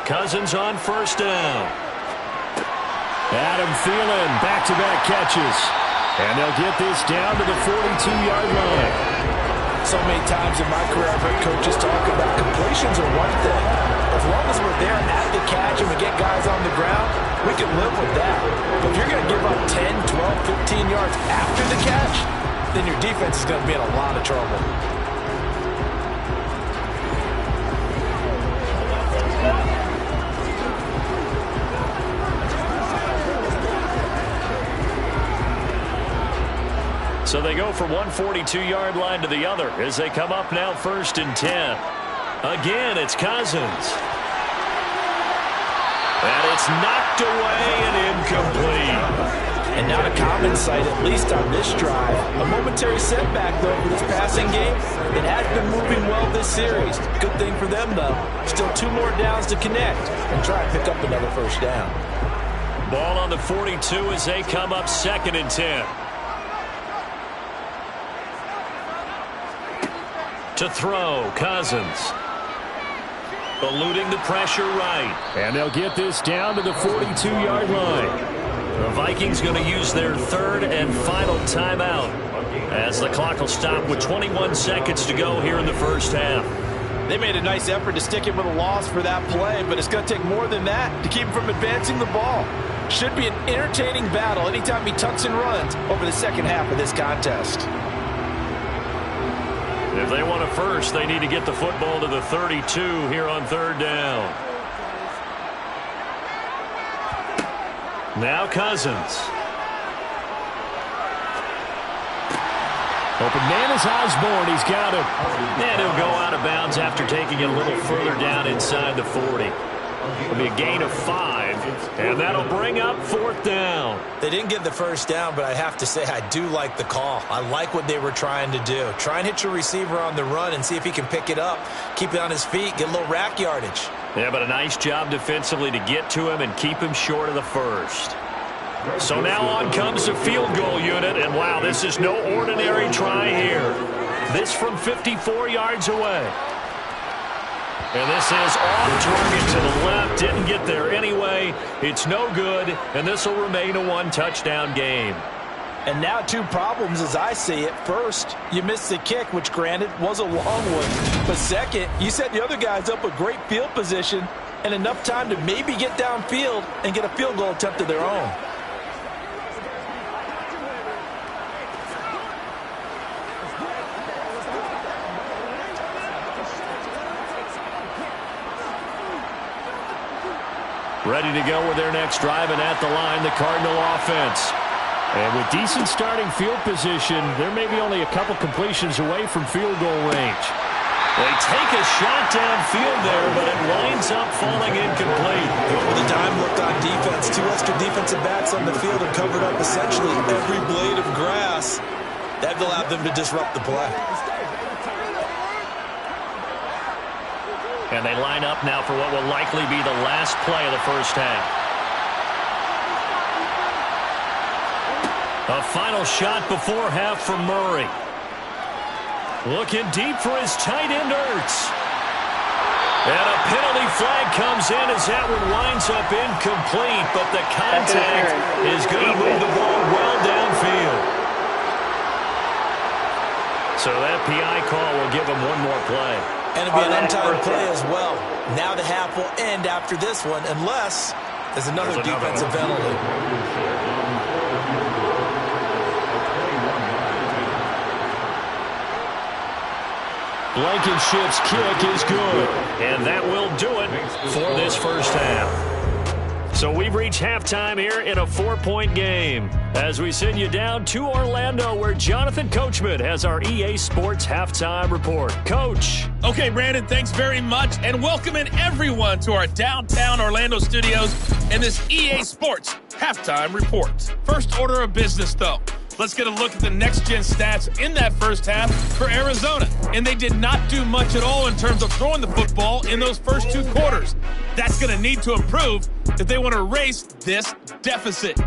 Cousins on 1st down. Adam Thielen, back-to-back catches. And they'll get this down to the 42-yard line. So many times in my career I've heard coaches talk about completions are one thing. As long as we're there at the catch and we get guys on the ground, we can live with that. But if you're going to give up 10, 12, 15 yards after the catch, then your defense is going to be in a lot of trouble. So they go from one 42-yard line to the other as they come up now 1st and 10. Again, it's Cousins. And it's knocked away and incomplete. And not a common sight, at least on this drive. A momentary setback, though, for this passing game. It has been moving well this series. Good thing for them, though. Still 2 more downs to connect and try and pick up another 1st down. Ball on the 42 as they come up 2nd and 10. To throw, Cousins. Eluding the pressure right. And they'll get this down to the 42-yard line. The Vikings going to use their 3rd and final timeout as the clock will stop with 21 seconds to go here in the first half. They made a nice effort to stick him with a loss for that play, but it's going to take more than that to keep him from advancing the ball. Should be an entertaining battle anytime he tucks and runs over the second half of this contest. If they want a first, they need to get the football to the 32 here on third down. Now Cousins. Open man is Osborne. He's got him. And he'll go out of bounds after taking it a little further down inside the 40. It'll be a gain of 5, and that'll bring up fourth down. They didn't get the first down, but I have to say I do like the call. I like what they were trying to do. Try and hit your receiver on the run and see if he can pick it up, keep it on his feet, get a little rack yardage. Yeah, but a nice job defensively to get to him and keep him short of the first. So now on comes the field goal unit, and wow, this is no ordinary try here. This from 54 yards away. And this is off target to the left. Didn't get there anyway. It's no good, and this will remain a one-touchdown game. And now 2 problems as I see it. First, you missed the kick, which granted was a long one. But second, you set the other guys up with great field position and enough time to maybe get downfield and get a field goal attempt of their own. Ready to go with their next drive, and at the line, the Cardinal offense. And with decent starting field position, there may be only a couple completions away from field goal range. They take a shot downfield there, but it winds up falling incomplete. With a dime look on defense, 2 extra defensive backs on the field and covered up essentially every blade of grass. That allowed them to disrupt the play. And they line up now for what will likely be the last play of the first half. A final shot before half from Murray. Looking deep for his tight end, Ertz. And a penalty flag comes in as that one winds up incomplete, but the contact is going to move the ball well downfield. So that PI call will give him one more play. And it'll be an untimed play as well. Now the half will end after this one, unless there's another defensive penalty. Blankenship's kick is good. And that will do it for this first half. So we've reached halftime here in a 4-point game as we send you down to Orlando, where Jonathan Coachman has our EA Sports halftime report. Coach. Okay, Brandon, thanks very much, and welcoming everyone to our downtown Orlando studios and this EA Sports halftime report. First order of business, though. Let's get a look at the next-gen stats in that first half for Arizona. And they did not do much at all in terms of throwing the football in those first 2 quarters. That's going to need to improve if they want to erase this deficit.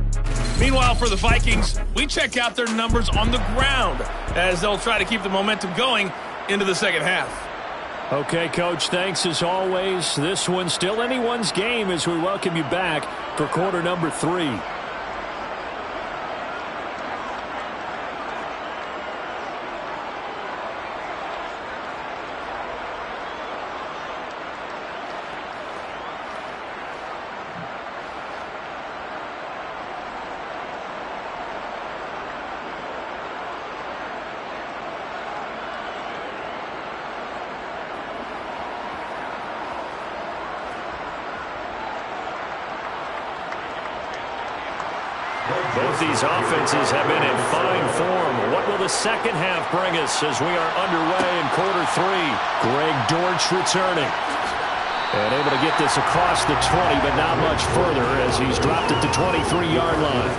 Meanwhile, for the Vikings, we check out their numbers on the ground as they'll try to keep the momentum going into the second half. Okay, Coach, thanks as always. This one's still anyone's game as we welcome you back for quarter number 3. Both these offenses have been in fine form. What will the second half bring us as we are underway in quarter 3? Greg Dortch returning. And able to get this across the 20, but not much further as he's dropped at the 23-yard line.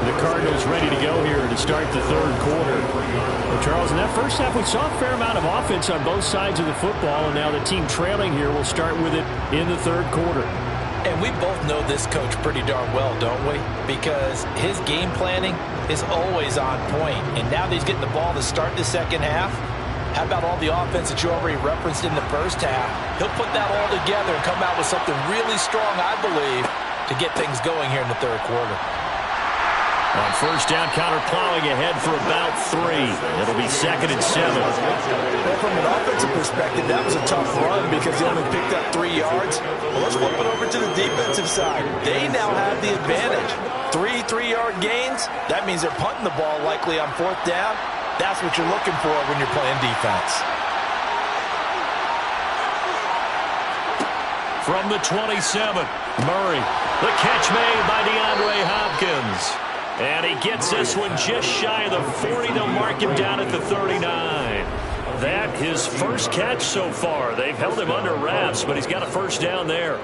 The Cardinals ready to go here to start the third quarter. Well, Charles, in that first half, we saw a fair amount of offense on both sides of the football, and now the team trailing here will start with it in the third quarter. And we both know this coach pretty darn well, don't we? Because his game planning is always on point. And now that he's getting the ball to start the second half, how about all the offense that you already referenced in the first half? He'll put that all together and come out with something really strong, I believe, to get things going here in the third quarter. On first down, counter plowing ahead for about 3. It'll be 2nd and 7. Well, from an offensive perspective, that was a tough run because he only picked up 3 yards. Well, let's flip it over to the defensive side. They now have the advantage. 3 3-yard gains. That means they're punting the ball likely on 4th down. That's what you're looking for when you're playing defense. From the 27, Murray. The catch made by DeAndre Hopkins. And he gets this one just shy of the 40. They'll mark him down at the 39. That his first catch so far. They've held him under wraps, but he's got a first down there.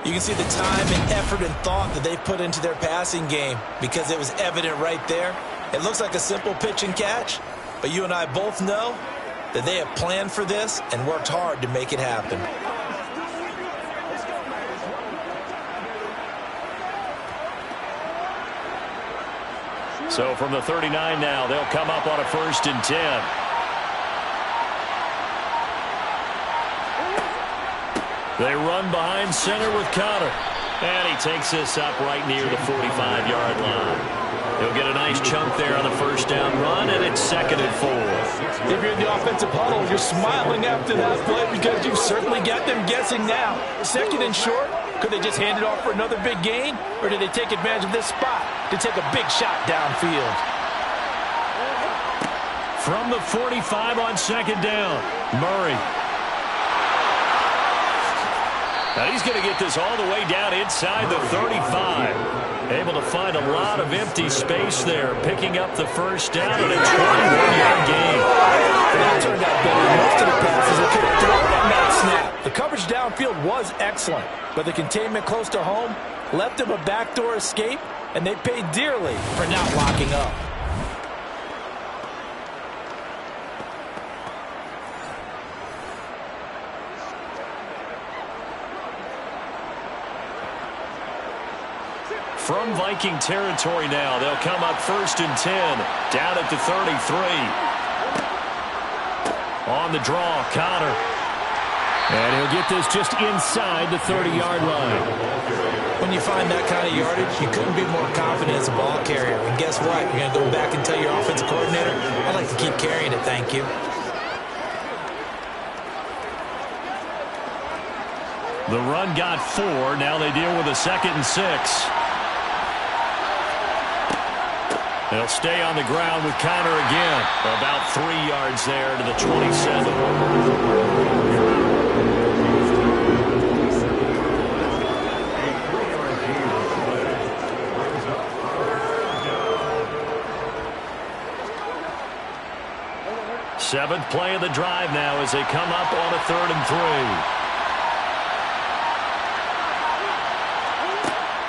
You can see the time and effort and thought that they've put into their passing game because it was evident right there. It looks like a simple pitch and catch, but you and I both know that they have planned for this and worked hard to make it happen. So from the 39 now, they'll come up on a 1st and 10. They run behind center with Connor. And he takes this up right near the 45-yard line. He'll get a nice chunk there on the first down run, and it's 2nd and 4. If you're in the offensive huddle, you're smiling after that play because you've certainly got them guessing now. 2nd and short, could they just hand it off for another big gain, or did they take advantage of this spot to take a big shot downfield? From the 45 on 2nd down, Murray. Now he's going to get this all the way down inside the 35. Able to find a lot of empty space there, picking up the first down and a 21-yard gain. That turned out better. Most of the passes they could have thrown on that snap. The coverage downfield was excellent, but the containment close to home left him a backdoor escape, and they paid dearly for not locking up. From Viking territory now, they'll come up 1st and 10, down at the 33. On the draw, Connor. And he'll get this just inside the 30-yard line. When you find that kind of yardage, you couldn't be more confident as a ball carrier. And guess what? You're going to go back and tell your offensive coordinator, I'd like to keep carrying it, thank you. The run got 4. Now they deal with a 2nd and 6. They'll stay on the ground with Connor again. About 3 yards there to the 27. Seventh play of the drive now as they come up on a 3rd and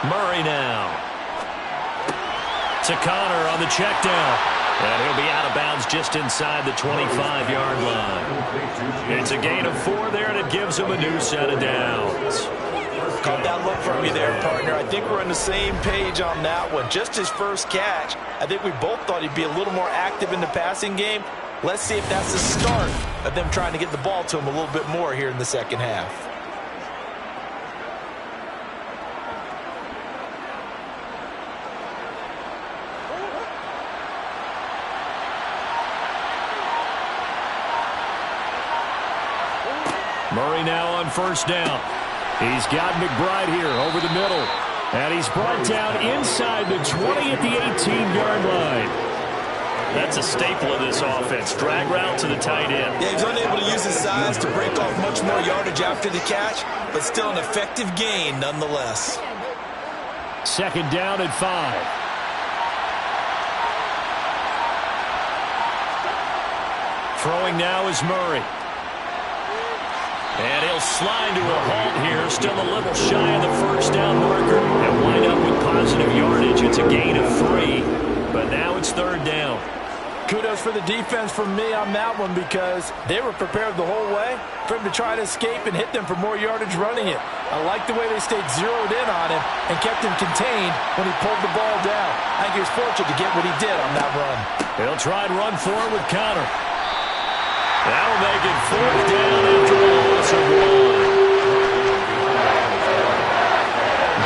3. Murray now. To Connor on the check down. And he'll be out of bounds just inside the 25-yard line. It's a gain of 4 there, and it gives him a new set of downs. Caught that look from you there, partner. I think we're on the same page on that one. Just his first catch. I think we both thought he'd be a little more active in the passing game. Let's see if that's the start of them trying to get the ball to him a little bit more here in the second half. Murray now on 1st down. He's got McBride here over the middle. And he's brought down inside the 20 at the 18-yard line. That's a staple of this offense. Drag route to the tight end. Yeah, he's unable to use his size to break off much more yardage after the catch, but still an effective gain nonetheless. 2nd down and 5. Throwing now is Murray. And he'll slide to a halt here, still a little shy of the first down marker, and wind up with positive yardage. It's a gain of 3, but now it's 3rd down. Kudos for the defense from me on that one because they were prepared the whole way for him to try to escape and hit them for more yardage running it. I like the way they stayed zeroed in on him and kept him contained when he pulled the ball down. I think he was fortunate to get what he did on that run. He'll try and run for it with Connor. That'll make it 4th down after a loss of 1.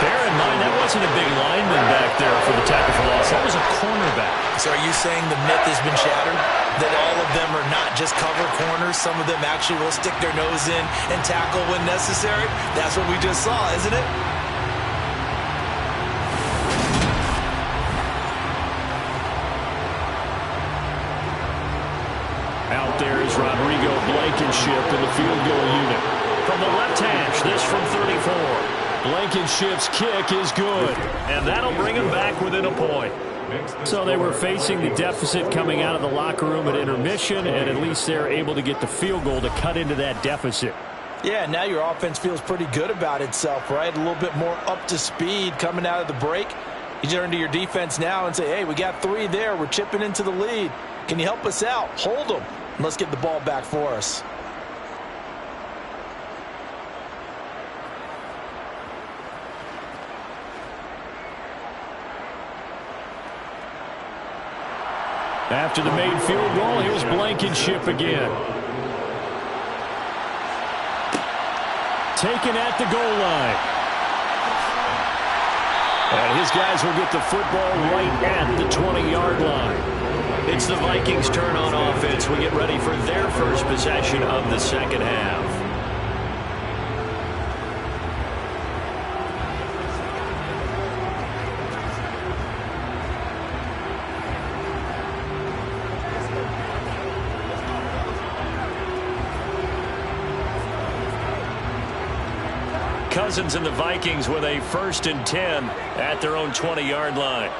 Bear in mind, that wasn't a big lineman back there for the tackle for loss. That was a cornerback. So are you saying the myth has been shattered? That all of them are not just cover corners? Some of them actually will stick their nose in and tackle when necessary? That's what we just saw, isn't it? is Rodrigo Blankenship in the field goal unit. From the left hash, this from 34. Blankenship's kick is good, and that'll bring him back within a point. So they were facing the deficit coming out of the locker room at intermission, and at least they're able to get the field goal to cut into that deficit. Yeah, now your offense feels pretty good about itself, right? A little bit more up to speed coming out of the break. You turn to your defense now and say, hey, we got 3 there. We're chipping into the lead. Can you help us out? Hold them. And let's get the ball back for us. After the made field goal, here's Blankenship again. Taken at the goal line. And his guys will get the football right at the 20-yard line. It's the Vikings' turn on offense. We get ready for their first possession of the second half. Cousins and the Vikings with a 1st and 10 at their own 20-yard line.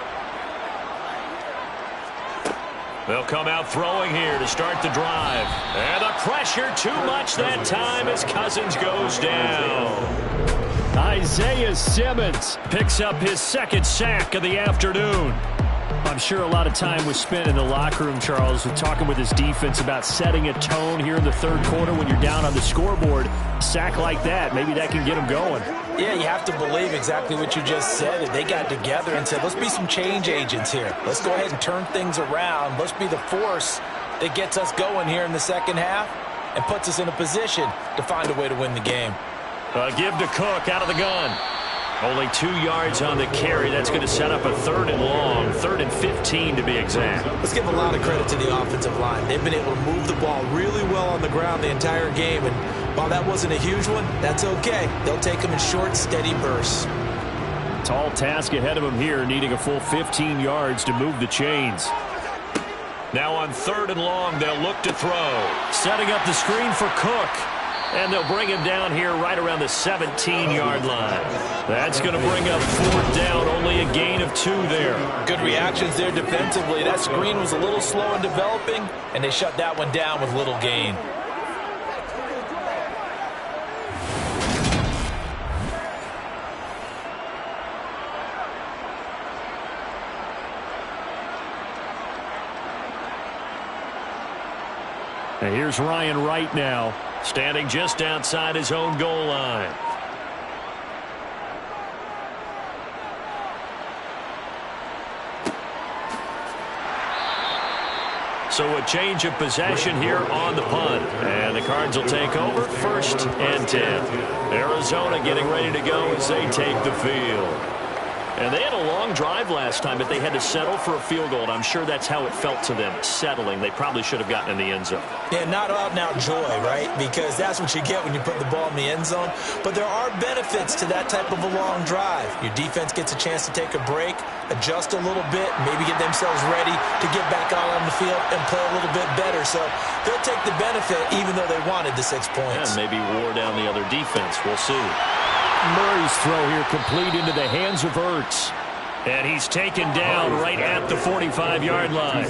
They'll come out throwing here to start the drive. And the pressure too much that time as Cousins goes down. Isaiah Simmons picks up his 2nd sack of the afternoon. I'm sure a lot of time was spent in the locker room, Charles, talking with his defense about setting a tone here in the 3rd quarter when you're down on the scoreboard. A sack like that, maybe that can get them going. Yeah, you have to believe exactly what you just said. They got together and said, let's be some change agents here. Let's go ahead and turn things around. Let's be the force that gets us going here in the second half and puts us in a position to find a way to win the game. Give to Cook out of the gun. Only 2 yards on the carry. That's going to set up a 3rd and long, 3rd and 15 to be exact. Let's give a lot of credit to the offensive line. They've been able to move the ball really well on the ground the entire game. And while that wasn't a huge one, that's okay. They'll take them in short, steady bursts. Tall task ahead of them here, needing a full 15 yards to move the chains. Now on 3rd and long, they'll look to throw. Setting up the screen for Cook. And they'll bring him down here right around the 17-yard line. That's going to bring up 4th down, only a gain of 2 there. Good reactions there defensively. That screen was a little slow in developing, and they shut that one down with little gain. And here's Ryan Wright now, standing just outside his own goal line. So a change of possession here on the punt. And the Cards will take over 1st and 10. Arizona getting ready to go as they take the field. And they had a long drive last time, but they had to settle for a field goal. And I'm sure that's how it felt to them, settling. They probably should have gotten in the end zone. Yeah, not out-and-out joy, right? Because that's what you get when you put the ball in the end zone. But there are benefits to that type of a long drive. Your defense gets a chance to take a break, adjust a little bit, maybe get themselves ready to get back out on the field and play a little bit better. So they'll take the benefit even though they wanted the 6 points. And maybe wore down the other defense. We'll see. Murray's throw here complete into the hands of Ertz. And he's taken down right at the 45-yard line.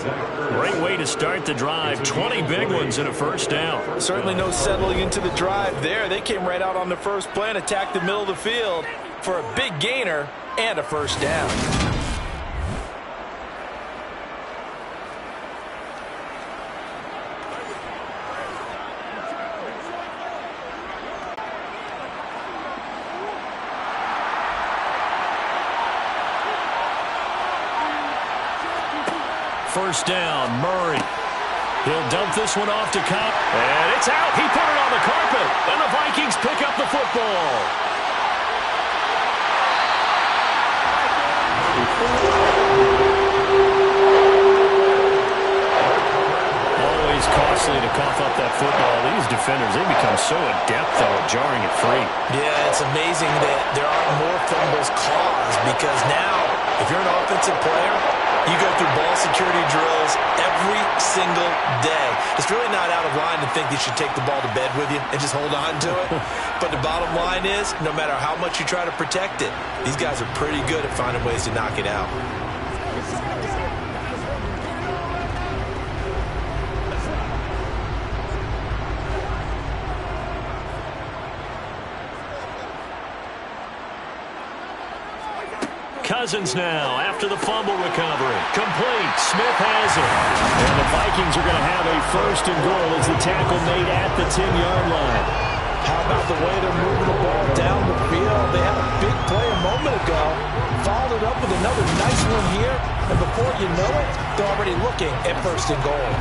Great way to start the drive. 20 big ones and a 1st down. Certainly no settling into the drive there. They came right out on the first play and attacked the middle of the field for a big gainer and a 1st down. First down, Murray. He'll dump this one off to Cobb. And it's out. He put it on the carpet. And the Vikings pick up the football. Always costly to cough up that football. These defenders, they become so adept, though, at jarring it free. Yeah, it's amazing that there aren't more fumbles caused because now, if you're an offensive player, you go through ball security drills every single day. It's really not out of line to think you should take the ball to bed with you and just hold on to it. But the bottom line is, no matter how much you try to protect it, these guys are pretty good at finding ways to knock it out. Cousins now after the fumble recovery. Complete. Smith has it. And the Vikings are going to have a first and goal as the tackle made at the 10-yard line. How about the way they're moving the ball down the field? They had a big play a moment ago. Followed it up with another nice one here. And before you know it, they're already looking at first and goal.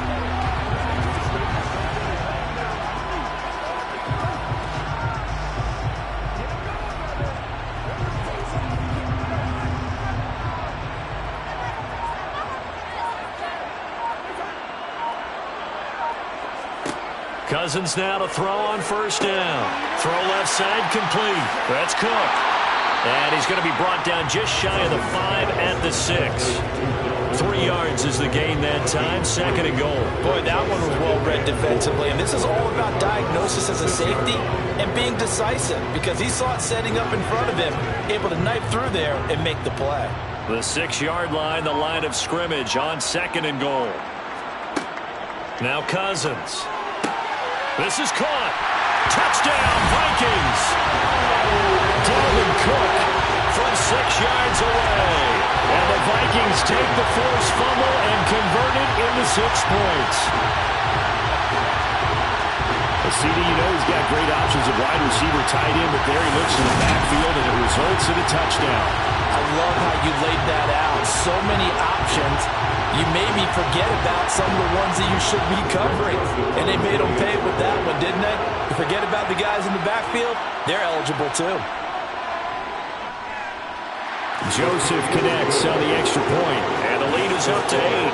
Cousins now to throw on first down. Throw left side complete. That's Cook. And he's going to be brought down just shy of the 5 at the 6. 3 yards is the gain that time. Second and goal. Boy, that one was well read defensively. And this is all about diagnosis as a safety and being decisive because he saw it setting up in front of him, able to knife through there and make the play. The 6-yard line, the line of scrimmage on second and goal. Now Cousins. This is caught. Touchdown, Vikings. Dalvin Cook from 6 yards away. And the Vikings take the forced fumble and convert it into 6 points. CD, you know he's got great options at wide receiver, tight end, but there he looks in the backfield, and it results in a touchdown. I love how you laid that out. So many options. You made me forget about some of the ones that you should be covering. And they made them pay with that one, didn't they? You forget about the guys in the backfield, they're eligible too. Joseph connects on the extra point. And the lead is up to 8.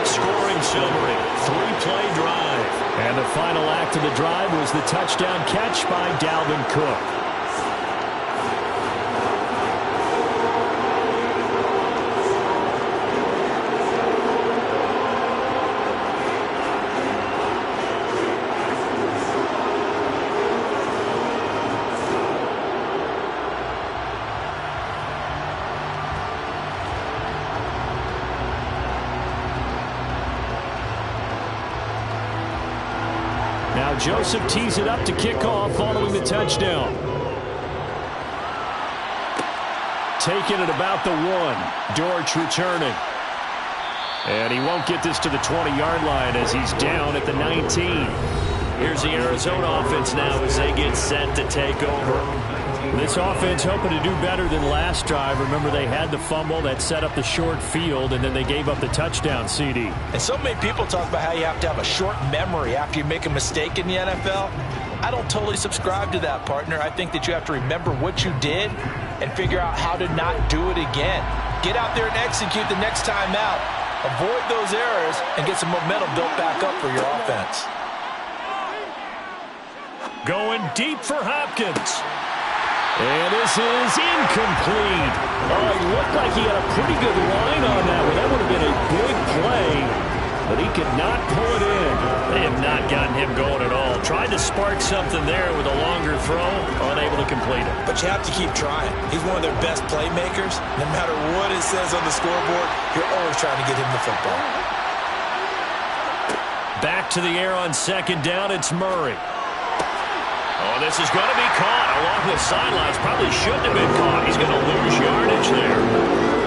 Scoring summary, 3-play drive. And the final act of the drive was the touchdown catch by Dalvin Cook. Now Joseph tees it up to kick off following the touchdown. Taking it about the 1. Dortch returning. And he won't get this to the 20-yard line as he's down at the 19. Here's the Arizona offense now as they get set to take over. This offense hoping to do better than last drive. Remember, they had the fumble that set up the short field, and then they gave up the touchdown, CD. And so many people talk about how you have to have a short memory after you make a mistake in the NFL. I don't totally subscribe to that, partner. I think that you have to remember what you did and figure out how to not do it again. Get out there and execute the next time out. Avoid those errors and get some momentum built back up for your offense. Going deep for Hopkins. And this is incomplete. Oh, it looked like he had a pretty good line on that one. That would have been a big play, but he could not pull it in. They have not gotten him going at all. Tried to spark something there with a longer throw, unable to complete it. But you have to keep trying. He's one of their best playmakers. No matter what it says on the scoreboard, you're always trying to get him the football. Back to the air on second down, it's Murray. Oh, this is going to be caught along the sidelines. Probably shouldn't have been caught. He's going to lose yardage there.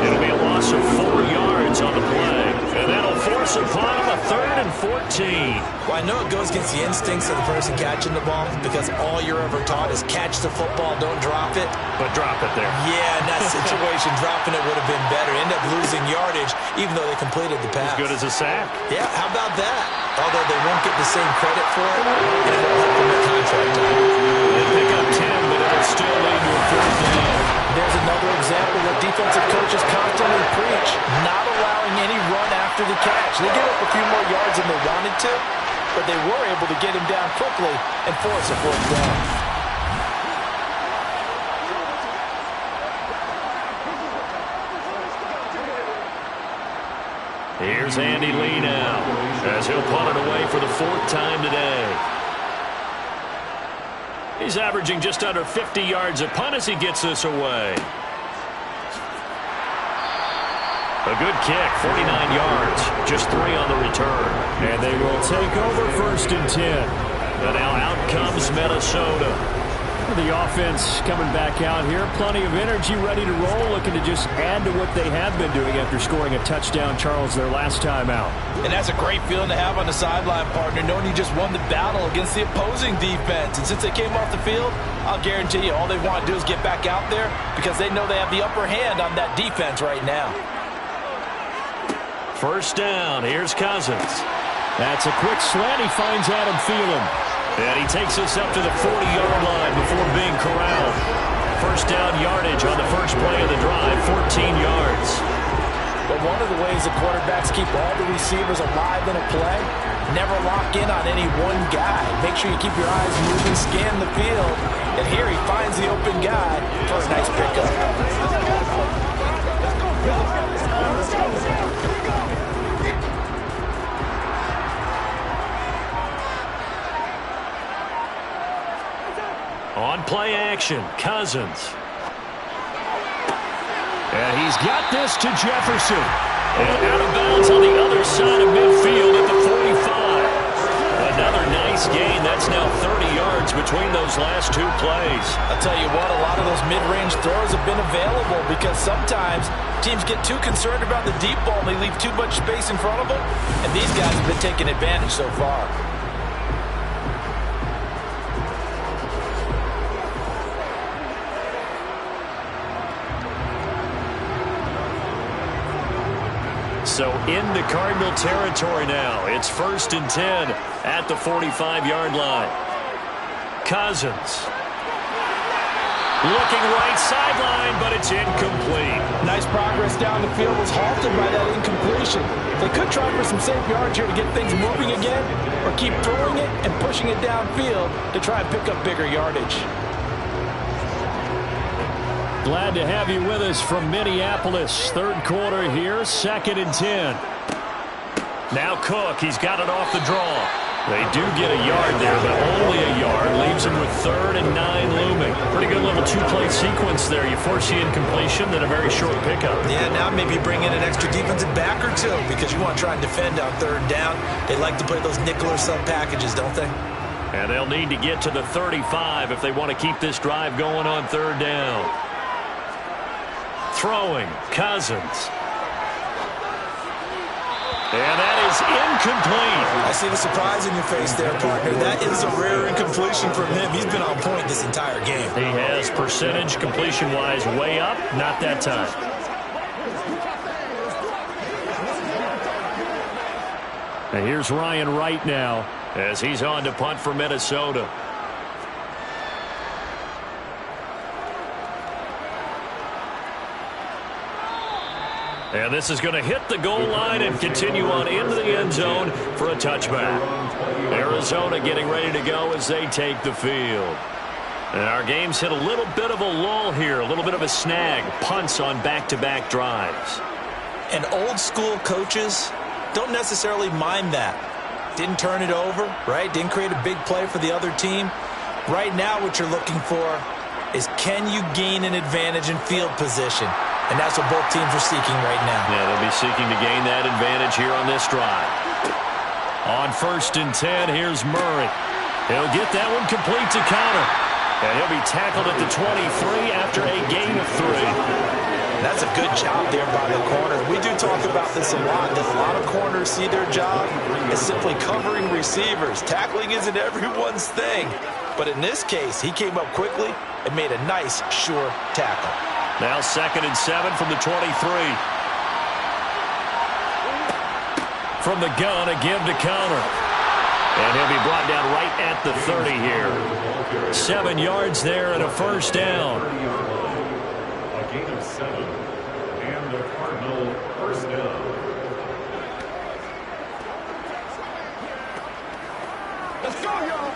It'll be a loss of 4 yards on the play. And that'll force upon him a 3rd and 14. Well, I know it goes against the instincts of the person catching the ball because all you're ever taught is catch the football, don't drop it. But drop it there. Yeah, in that situation, dropping it would have been better. End up losing yardage, even though they completed the pass. As good as a sack. Yeah, how about that? Although they won't get the same credit for it, it'll help them at contract time. They pick up 10, but it'll still lead to a 4th down. There's another example that defensive coaches constantly preach, not allowing any run after the catch. They gave up a few more yards than they wanted to, but they were able to get him down quickly and force a 4th down. Here's Andy Lee now, as he'll punt it away for the 4th time today. He's averaging just under 50 yards a punt as he gets this away. A good kick, 49 yards, just 3 on the return. And they will take over 1st and 10. And now out comes Minnesota. The offense coming back out here. Plenty of energy, ready to roll, looking to just add to what they have been doing after scoring a touchdown, Charles, their last time out. And that's a great feeling to have on the sideline, partner, knowing you just won the battle against the opposing defense. And since they came off the field, I'll guarantee you all they want to do is get back out there because they know they have the upper hand on that defense right now. 1st down. Here's Cousins. That's a quick slant. He finds Adam Thielen. And he takes us up to the 40-yard line before being corralled. 1st down yardage on the first play of the drive, 14 yards. But one of the ways the quarterbacks keep all the receivers alive in a play, never lock in on any one guy. Make sure you keep your eyes moving, scan the field. And here he finds the open guy for a nice pickup. On play action, Cousins. And he's got this to Jefferson. And out of bounds on the other side of midfield at the 45. Another nice gain. That's now 30 yards between those last 2 plays. I'll tell you what, a lot of those mid-range throws have been available because sometimes teams get too concerned about the deep ball and they leave too much space in front of them. And these guys have been taking advantage so far. So into Cardinal territory now. It's 1st and 10 at the 45-yard line. Cousins. Looking right sideline, but it's incomplete. Nice progress down the field was halted by that incompletion. They could try for some safe yards here to get things moving again, or keep throwing it and pushing it downfield to try and pick up bigger yardage. Glad to have you with us from Minneapolis. 3rd quarter here, 2nd and 10. Now Cook, he's got it off the draw. They do get a yard there, but only a yard. Leaves him with 3rd and 9 looming. Pretty good little 2-play sequence there. You force the incompletion, then a very short pickup. Yeah, now maybe bring in an extra defensive back or 2 because you want to try and defend on 3rd down. They like to play those nickel or sub packages, don't they? And they'll need to get to the 35 if they want to keep this drive going on 3rd down. Throwing, Cousins. And that is incomplete. I see the surprise in your face there, partner. That is a rare incompletion from him. He's been on point this entire game. He has percentage completion-wise way up. Not that time. And here's Ryan Wright now, as he's on to punt for Minnesota. And this is going to hit the goal line and continue on into the end zone for a touchback. Arizona getting ready to go as they take the field. And our game's hit a little bit of a lull here, a little bit of a snag. Punts on back-to-back drives. And old school coaches don't necessarily mind that. Didn't turn it over, right? Didn't create a big play for the other team. Right now what you're looking for is, can you gain an advantage in field position? And that's what both teams are seeking right now. Yeah, they'll be seeking to gain that advantage here on this drive. On 1st and 10, here's Murray. He'll get that one complete to Connor. And he'll be tackled at the 23 after a gain of 3. That's a good job there by the corner. We do talk about this a lot, that a lot of corners see their job as simply covering receivers. Tackling isn't everyone's thing. But in this case, he came up quickly and made a nice, sure tackle. Now 2nd and 7 from the 23. From the gun, a give to Connor. And he'll be brought down right at the 30 here. 7 yards there and a 1st down. A gain of 7. And the Cardinal 1st down. Let's go, y'all.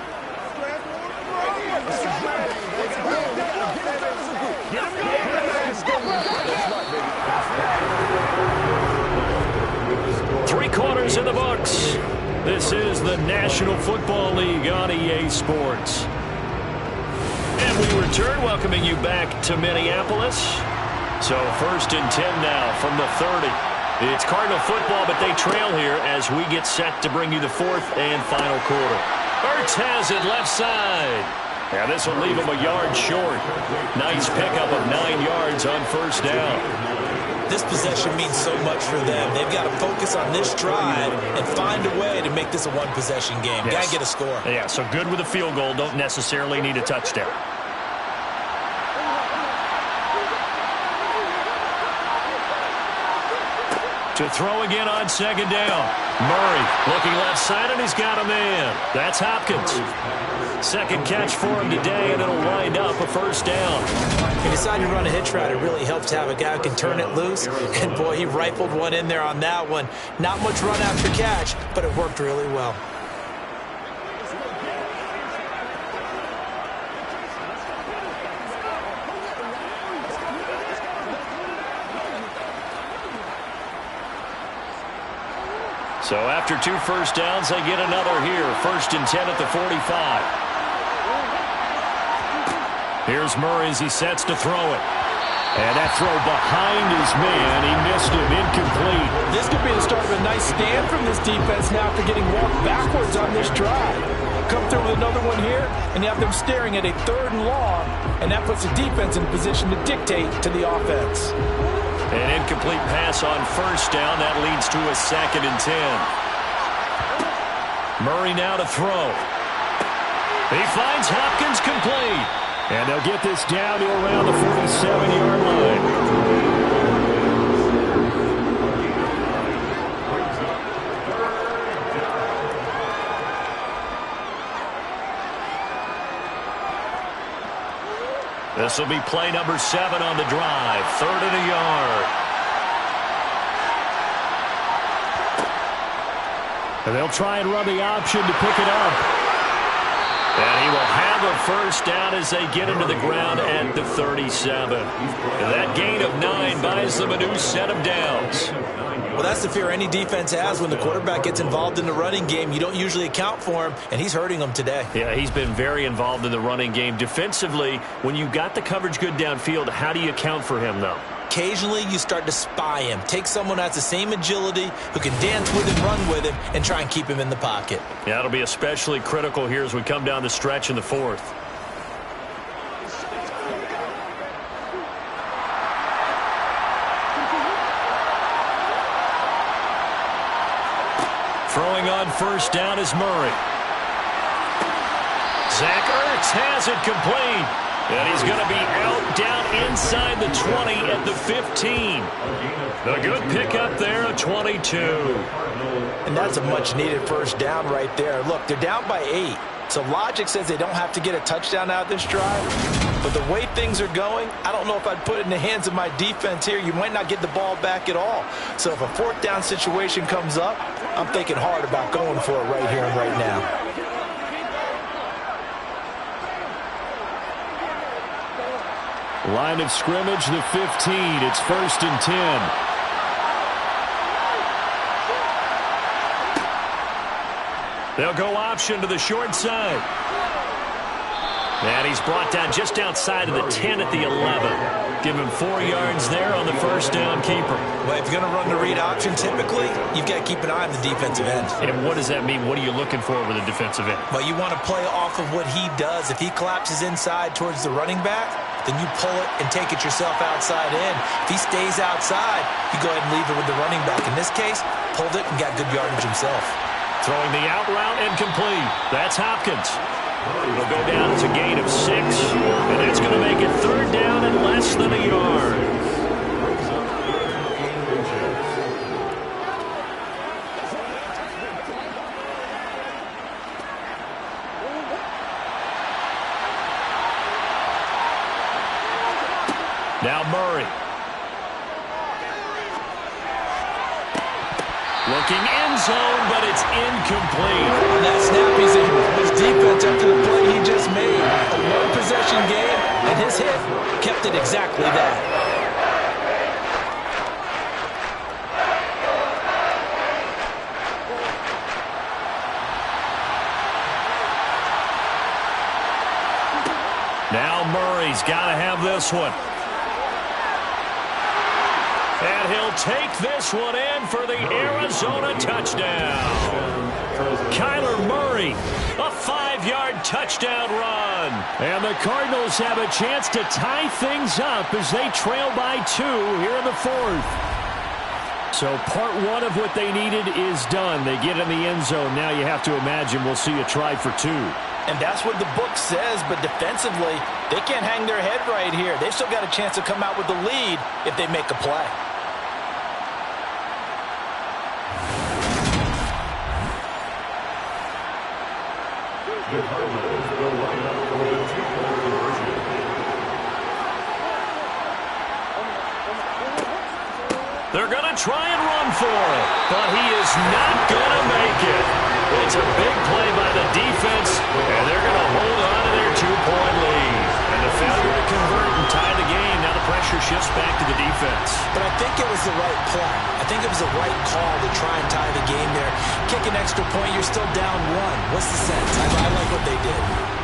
quarters in the books. This is the National Football League on EA Sports. And we return, welcoming you back to Minneapolis. So 1st and 10 now from the 30. It's Cardinal football, but they trail here as we get set to bring you the 4th and final quarter. Ertz has it left side. And this will leave him a yard short. Nice pickup of 9 yards on 1st down. This possession means so much for them. They've got to focus on this drive and find a way to make this a one-possession game. Yes. Got to get a score. Yeah, so good with a field goal. Don't necessarily need a touchdown. To throw again on 2nd down. Murray looking left side, and he's got a man. That's Hopkins. 2nd catch for him today, and it'll wind up a 1st down. He decided to run a hitch route. It really helps to have a guy who can turn it loose. And, boy, he rifled one in there on that one. Not much run after catch, but it worked really well. So after 2 1st downs, they get another here. 1st and 10 at the 45. Here's Murray as he sets to throw it. And that throw behind his man. He missed him. Incomplete. This could be the start of a nice stand from this defense now after getting walked backwards on this drive. Come through with another one here, and you have them staring at a 3rd and long, and that puts the defense in a position to dictate to the offense. An incomplete pass on 1st down. That leads to a 2nd and 10. Murray now to throw. He finds Hopkins complete. And they'll get this down to around the 47-yard line. This will be play number 7 on the drive. 3rd and a yard. And they'll try and run the option to pick it up. And he will have a 1st down as they get into the ground at the 37. And that gain of 9 buys them a new set of downs. Well, that's the fear any defense has when the quarterback gets involved in the running game. You don't usually account for him, and he's hurting them today. Yeah, he's been very involved in the running game. Defensively, when you got the coverage good downfield, how do you account for him, though? Occasionally, you start to spy him. Take someone who has the same agility, who can dance with him, run with him, and try and keep him in the pocket. Yeah, that'll be especially critical here as we come down the stretch in the 4th. Throwing on 1st down is Murray. Zach Ertz has it complete. And he's going to be out down inside the 20 at the 15. A good pickup there, a 22. And that's a much-needed 1st down right there. Look, they're down by 8. So logic says they don't have to get a touchdown out of this drive. But the way things are going, I don't know if I'd put it in the hands of my defense here. You might not get the ball back at all. So if a 4th down situation comes up, I'm thinking hard about going for it right here and right now. Line of scrimmage, the 15. It's 1st and 10. They'll go option to the short side. And he's brought down just outside of the 10 at the 11. Give him 4 yards there on the 1st down keeper. Well, if you're going to run the read option, typically, you've got to keep an eye on the defensive end. And what does that mean? What are you looking for with a defensive end? Well, you want to play off of what he does. If he collapses inside towards the running back, then you pull it and take it yourself outside in. If he stays outside, you go ahead and leave it with the running back. In this case, pulled it and got good yardage himself. Throwing the out route and complete. That's Hopkins. It'll go down as a gain of 6, and that's going to make it 3rd down and less than a yard. Now Murray. Looking end zone, but it's incomplete. On that snap, he's in his defense after the play he just made. A one-possession game, and his hit kept it exactly that. He's got to have this one. And he'll take this one in for the Arizona touchdown. Kyler Murray, a 5-yard touchdown run. And the Cardinals have a chance to tie things up as they trail by 2 here in the 4th. So part 1 of what they needed is done. They get in the end zone. Now you have to imagine we'll see a try for 2. And that's what the book says, but defensively, they can't hang their head right here. They've still got a chance to come out with the lead if they make a play. The Cardinals will line up for the 2-point conversion. They're going to try and run for it, but he is not going to make it. It's a big play by the defense, and they're going to hold on to their 2-point lead. And the failure to convert and tie the game, now the pressure shifts back to the defense. But I think it was the right play. I think it was the right call to try and tie the game there. Kick an extra point, you're still down 1. What's the sense? I like what they did.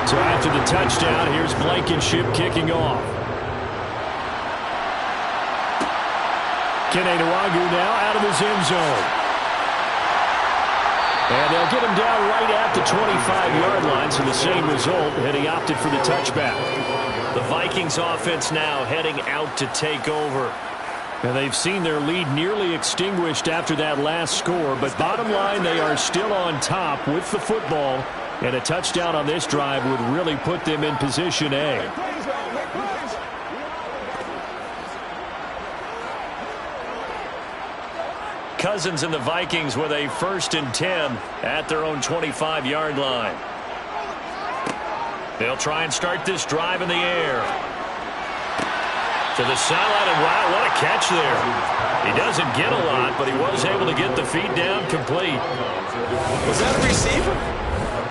So after the touchdown, here's Blankenship kicking off. Kene Nwangwu now out of his end zone. And they'll get him down right at the 25-yard line, so the same result, and he opted for the touchback. The Vikings offense now heading out to take over. And they've seen their lead nearly extinguished after that last score, but bottom line, they are still on top with the football. And a touchdown on this drive would really put them in position A. Cousins and the Vikings with a 1st and 10 at their own 25-yard line. They'll try and start this drive in the air. To the sideline, and wow, what a catch there. He doesn't get a lot, but he was able to get the feet down complete. Was that a receiver?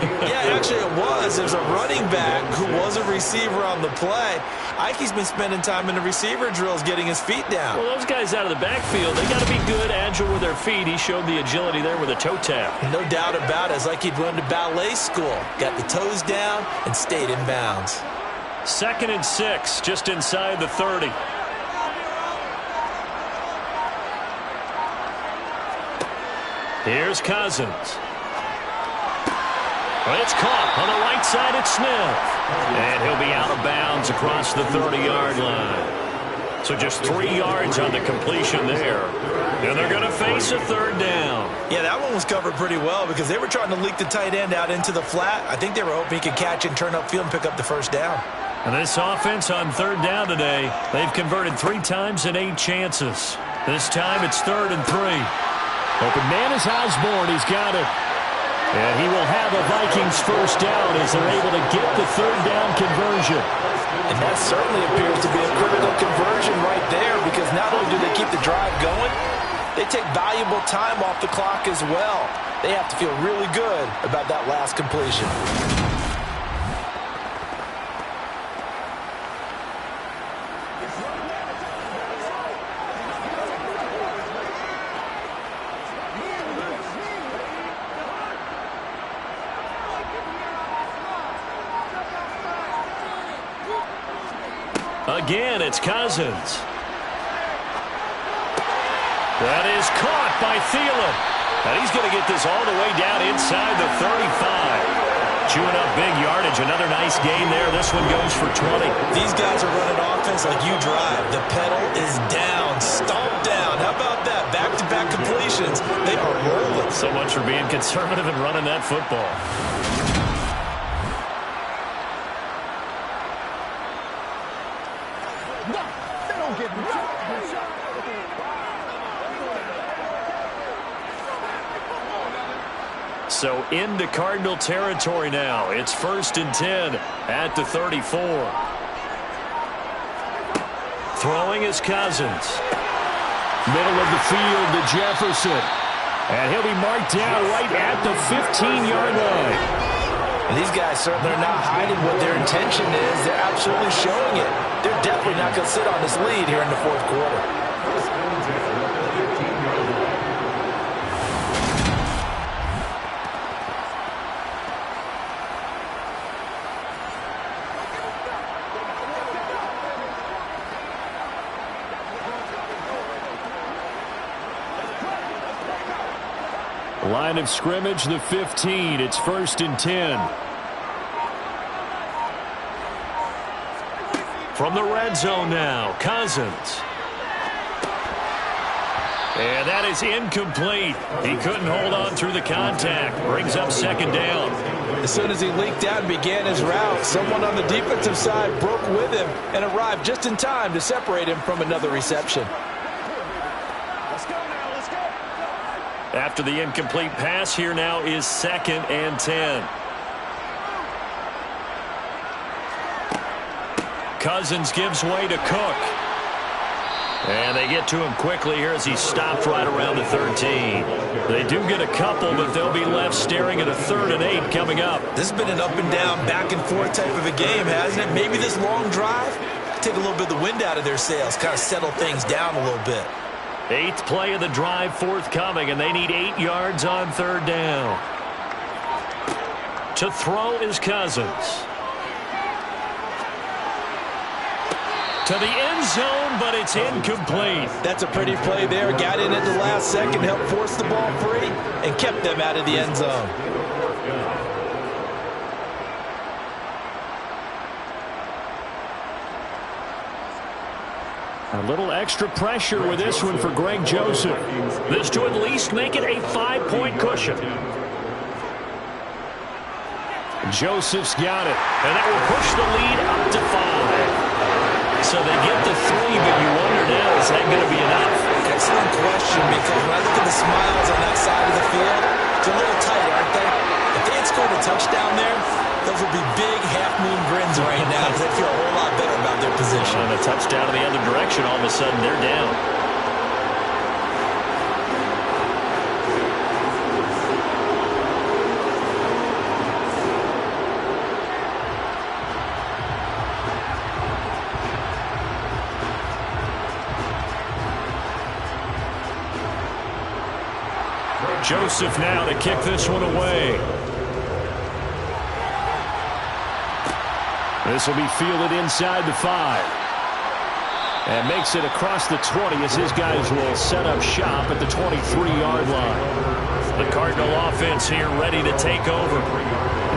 Yeah, actually it was. There's a running back who was a receiver on the play. Ike's been spending time in the receiver drills getting his feet down. Well, those guys out of the backfield, they got to be good, agile with their feet. He showed the agility there with a toe tap. No doubt about it. It's like he'd run to ballet school. Got the toes down and stayed in bounds. 2nd and 6, just inside the 30. Here's Cousins. Well, it's caught on the right side. It's Smith. And he'll be out of bounds across the 30-yard line. So just 3 yards on the completion there. And they're going to face a 3rd down. Yeah, that one was covered pretty well because they were trying to leak the tight end out into the flat. I think they were hoping he could catch and turn upfield and pick up the 1st down. And this offense on 3rd down today, they've converted 3 times in 8 chances. This time it's 3rd and 3. Open man is Osborne. He's got it. And he will have a Vikings 1st down as they're able to get the 3rd down conversion. And that certainly appears to be a critical conversion right there because not only do they keep the drive going, they take valuable time off the clock as well. They have to feel really good about that last completion. Again, it's Cousins. That is caught by Thielen. And he's going to get this all the way down inside the 35. Chewing up big yardage. Another nice gain there. This one goes for 20. These guys are running offense like you drive. The pedal is down. Stomp down. How about that? Back-to-back completions. They are rolling. So much for being conservative and running that football. So into Cardinal territory now. It's 1st and 10 at the 34. Throwing is Cousins. Middle of the field to Jefferson. And he'll be marked down right at the 15-yard line. And these guys certainly are not hiding what their intention is. They're absolutely showing it. They're definitely not going to sit on this lead here in the 4th quarter. Line of scrimmage, the 15. It's 1st and 10. From the red zone now, Cousins. And that is incomplete. He couldn't hold on through the contact. Brings up 2nd down. As soon as he leaked out and began his route, someone on the defensive side broke with him and arrived just in time to separate him from another reception. After the incomplete pass, here now is 2nd and 10. Cousins gives way to Cook. And they get to him quickly here as he stopped right around the 13. They do get a couple, but they'll be left staring at a 3rd and 8 coming up. This has been an up and down, back and forth type of a game, hasn't it? Maybe this long drive take a little bit of the wind out of their sails, kind of settle things down a little bit. 8th play of the drive forthcoming, and they need 8 yards on 3rd down. To throw is Cousins. To the end zone, but it's incomplete. That's a pretty play there. Got in at the last second, helped force the ball free, and kept them out of the end zone. A little extra pressure with this one for Greg Joseph. This to at least make it a 5-point cushion. Joseph's got it, and that will push the lead up to 5. So they get the 3, but you wonder now, is that going to be enough? Excellent question, because when I look at the smiles on that side of the field, it's a little tight, aren't they? If they had scored a touchdown there, those would be big half-moon grins right now because they feel a whole lot better about their position. And a touchdown in the other direction, all of a sudden they're down. Joseph now to kick this one away. This will be fielded inside the 5. And makes it across the 20 as his guys will set up shop at the 23-yard line. The Cardinal offense here ready to take over.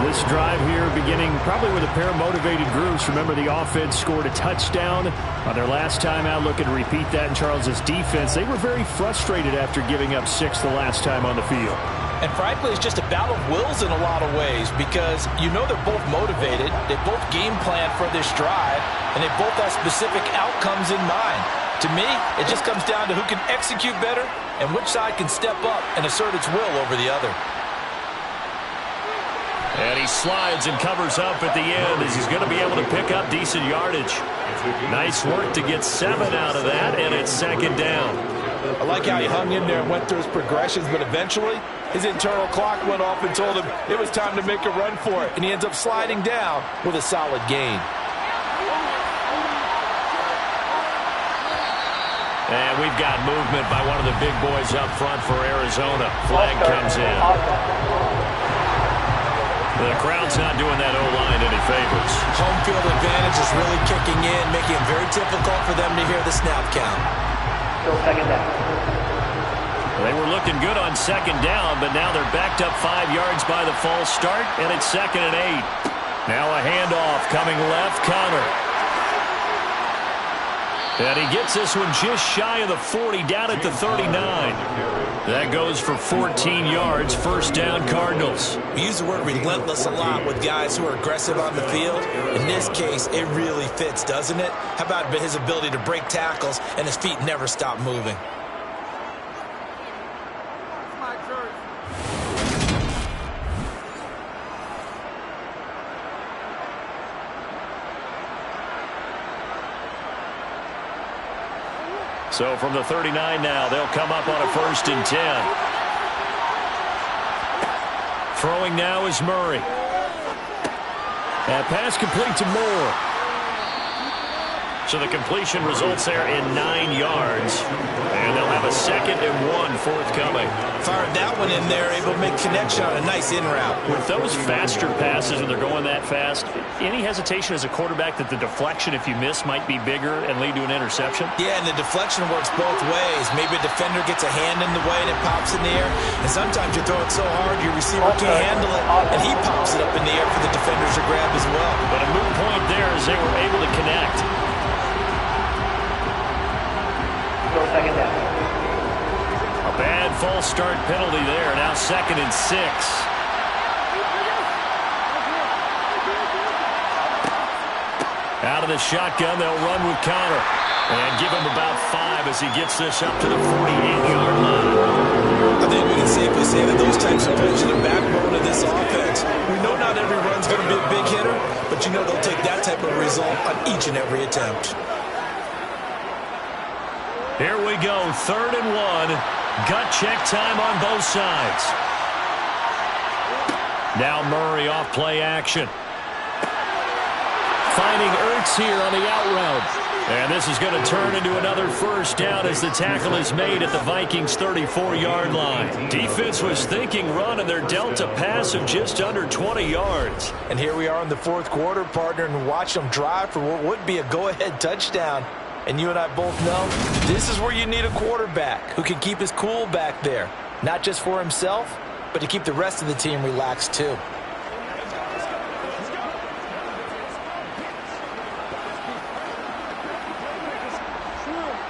This drive here beginning probably with a pair of motivated groups. Remember, the offense scored a touchdown on their last time out. Looking to repeat that in Charles's defense. They were very frustrated after giving up 6 the last time on the field. And frankly, it's just a battle of wills in a lot of ways because you know they're both motivated. They both game plan for this drive, and they both have specific outcomes in mind. To me, it just comes down to who can execute better and which side can step up and assert its will over the other. And he slides and covers up at the end as he's going to be able to pick up decent yardage. Nice work to get 7 out of that, and it's 2nd down. I like how he hung in there and went through his progressions, but eventually his internal clock went off and told him it was time to make a run for it, and he ends up sliding down with a solid gain. And we've got movement by one of the big boys up front for Arizona. Flag comes in. The crowd's not doing that O-line any favors. Home field advantage is really kicking in, making it very difficult for them to hear the snap count. Still 2nd down. They were looking good on 2nd down, but now they're backed up 5 yards by the false start, and it's 2nd and 8. Now a handoff coming left, Connor. And he gets this one just shy of the 40, down at the 39. That goes for 14 yards, 1st down Cardinals. We use the word relentless a lot with guys who are aggressive on the field. In this case, it really fits, doesn't it? How about his ability to break tackles and his feet never stop moving? So from the 39 now, they'll come up on a 1st and 10. Throwing now is Murray. That pass complete to Moore. So the completion results there in 9 yards. And they'll have a 2nd and 1 forthcoming. Fired that one in there, able to make connection on a nice in route. With those faster passes when they're going that fast, any hesitation as a quarterback that the deflection, if you miss, might be bigger and lead to an interception? Yeah, and the deflection works both ways. Maybe a defender gets a hand in the way and it pops in the air. And sometimes you throw it so hard your receiver can't handle it, and he pops it up in the air for the defenders to grab as well. But a moot point there as they were able to connect. Second down. A bad false start penalty there. Now 2nd and 6. Out of the shotgun, they'll run with Connor. And give him about 5 as he gets this up to the 48-yard line. I think we can safely say that those types of plays are the backbone of this offense. We know not every run's going to be a big hitter, but you know they'll take that type of result on each and every attempt. Here we go, 3rd and 1. Gut check time on both sides. Now Murray off play action. Finding Ertz here on the out route. And this is going to turn into another 1st down as the tackle is made at the Vikings' 34-yard line. Defense was thinking run, and they're dealt a pass of just under 20 yards. And here we are in the 4th quarter, partner, and watch them drive for what would be a go-ahead touchdown. And you and I both know this is where you need a quarterback who can keep his cool back there. Not just for himself, but to keep the rest of the team relaxed too.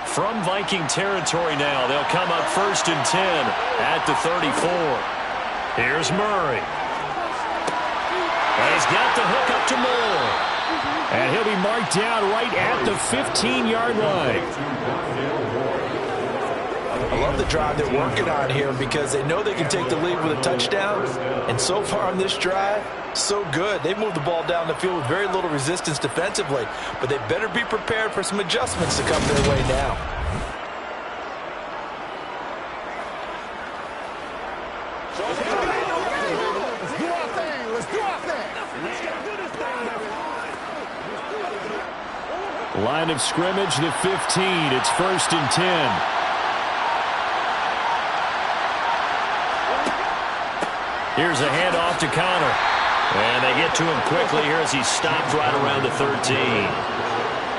From Viking territory now, they'll come up 1st and 10 at the 34. Here's Murray. And he's got the hook up to Moore. And he'll be marked down right at the 15-yard line. I love the drive they're working on here because they know they can take the lead with a touchdown. And so far on this drive, so good. They've moved the ball down the field with very little resistance defensively. But they better be prepared for some adjustments to come their way now. Line of scrimmage, the 15. It's 1st and 10. Here's a handoff to Connor. And they get to him quickly here as he stopped right around the 13.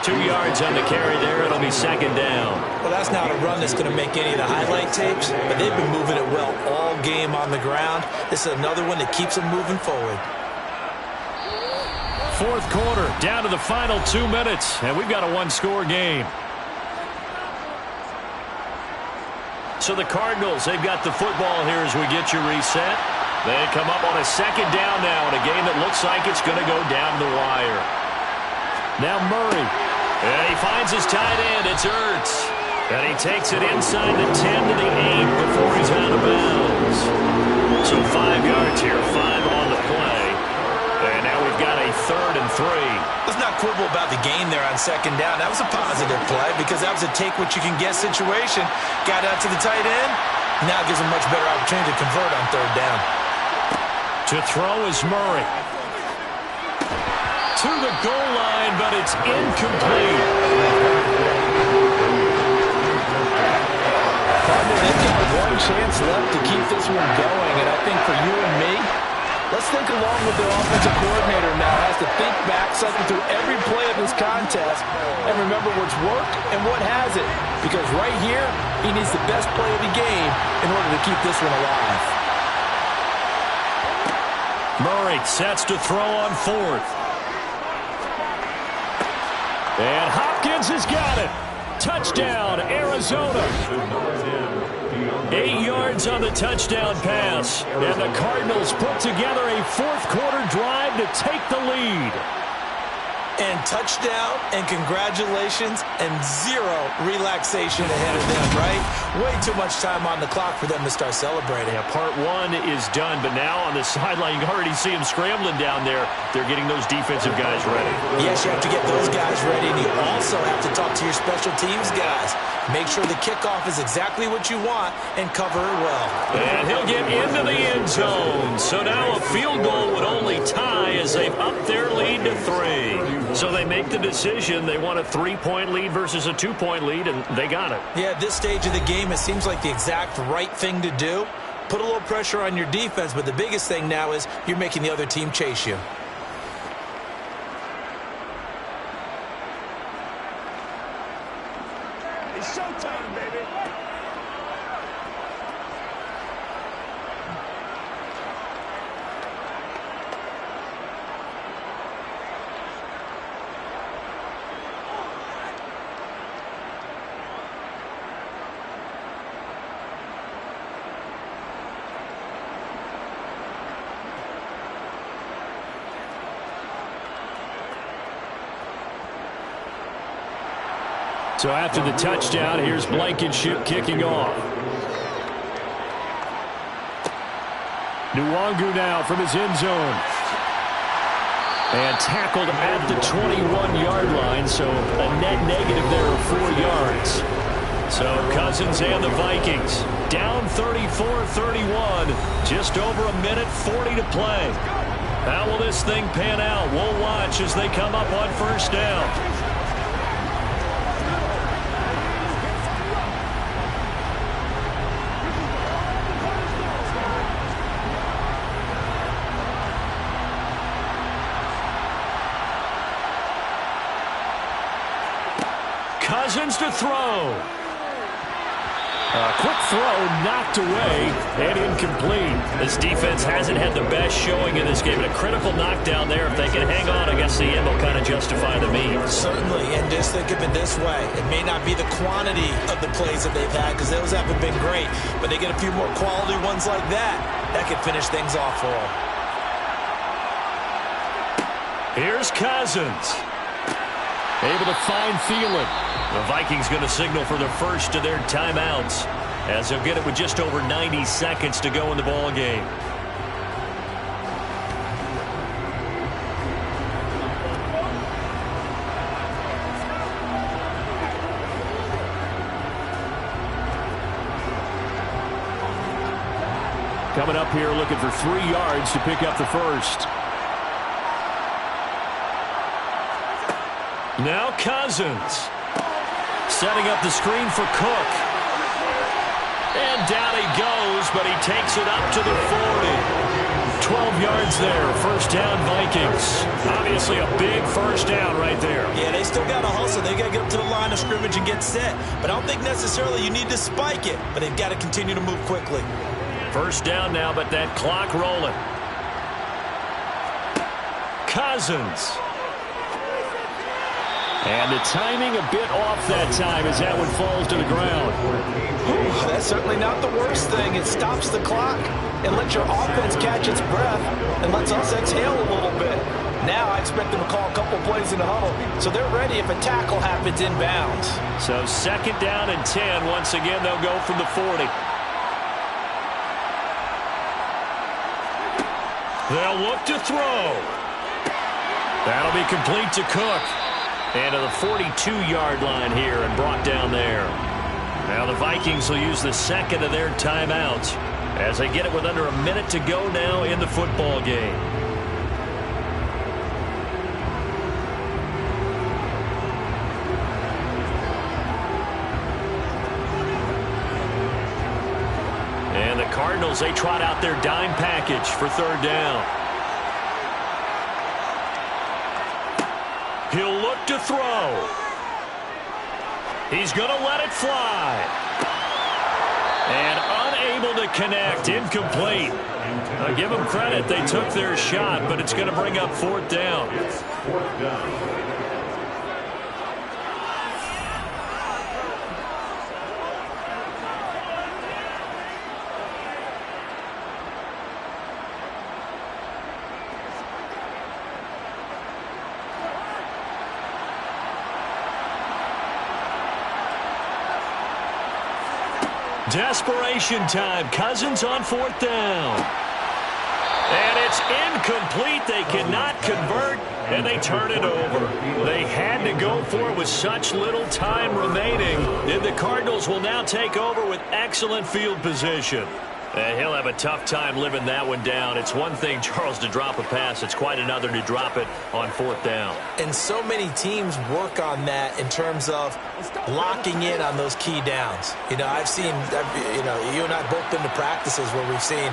2 yards on the carry there. It'll be 2nd down. Well, that's not a run that's going to make any of the highlight tapes, but they've been moving it well all game on the ground. This is another one that keeps them moving forward. 4th quarter, down to the final 2 minutes, and we've got a 1-score game. So the Cardinals, they've got the football here as we get you reset. They come up on a 2nd down now in a game that looks like it's going to go down the wire. Now Murray, and he finds his tight end. It's Ertz, and he takes it inside the 10 to the 8 before he's out of bounds. So 5 yards here, 5 on the play. And now we've got a 3rd and 3. Let's not quibble about the gain there on 2nd down. That was a positive play because that was a take-what-you-can-get situation. Got out to the tight end. Now gives him a much better opportunity to convert on 3rd down. To throw is Murray. To the goal line, but it's incomplete. They've got one chance left to keep this one going, and I think for you and me, let's think along with their offensive coordinator now. Has to think back, cycle through every play of this contest, and remember what's worked and what hasn't. Because right here, he needs the best play of the game in order to keep this one alive. Murray sets to throw on 4th. And Hopkins has got it. Touchdown, Arizona. 8 yards on the touchdown pass. And the Cardinals put together a 4th quarter drive to take the lead. And touchdown and congratulations and zero relaxation ahead of them, right? Way too much time on the clock for them to start celebrating. Yeah, part one is done, but now on the sideline, you can already see them scrambling down there. They're getting those defensive guys ready. Yes, you have to get those guys ready, and you also have to talk to your special teams guys. Make sure the kickoff is exactly what you want and cover it well. And he'll get into the end zone. So now a field goal would only tie as they've upped their lead to 3. So they make the decision. They want a 3-point lead versus a 2-point lead, and they got it. Yeah, at this stage of the game, it seems like the exact right thing to do. Put a little pressure on your defense, but the biggest thing now is you're making the other team chase you. It's showtime, baby. So after the touchdown, here's Blankenship kicking off. Nwangu now from his end zone. And tackled at the 21-yard line, so a net negative there of 4 yards. So Cousins and the Vikings down 34-31, just over a minute 40 to play. How will this thing pan out? We'll watch as they come up on first down. Cousins to throw. A quick throw knocked away and incomplete. This defense hasn't had the best showing in this game, but a critical knockdown there. If they can hang on, I guess the end will kind of justify the means. Certainly, and just think of it this way. It may not be the quantity of the plays that they've had because those haven't been great, but they get a few more quality ones like that. That could finish things off for them. Here's Cousins. Able to find Thielen. The Vikings going to signal for the first of their timeouts as they'll get it with just over 90 seconds to go in the ball game. Coming up here looking for 3 yards to pick up the first. Now Cousins. Setting up the screen for Cook. And down he goes, but he takes it up to the 40. 12 yards there. First down, Vikings. Obviously a big first down right there. Yeah, they still got to hustle. They got to get up to the line of scrimmage and get set. But I don't think necessarily you need to spike it, but they've got to continue to move quickly. First down now, but that clock rolling. Cousins. And the timing a bit off that time as that one falls to the ground. That's certainly not the worst thing. It stops the clock and lets your offense catch its breath and lets us exhale a little bit. Now I expect them to call a couple plays in the huddle, so they're ready if a tackle happens inbounds. So second down and 10. Once again, they'll go from the 40. They'll look to throw. That'll be complete to Cook. And to the 42-yard line here and brought down there. Now the Vikings will use the second of their timeouts as they get it with under a minute to go now in the football game. And the Cardinals, they trot out their dime package for third down. He'll look to throw. He's going to let it fly. And unable to connect. Incomplete. Give them credit. They took their shot, but it's going to bring up fourth down. Fourth down. Desperation time. Cousins on 4th down. And it's incomplete. They cannot convert, and they turn it over. They had to go for it with such little time remaining. And the Cardinals will now take over with excellent field position. And he'll have a tough time living that one down. It's one thing, Charles, to drop a pass. It's quite another to drop it on 4th down. And so many teams work on that in terms of locking in on those key downs. You know, you and I both been to practices where we've seen,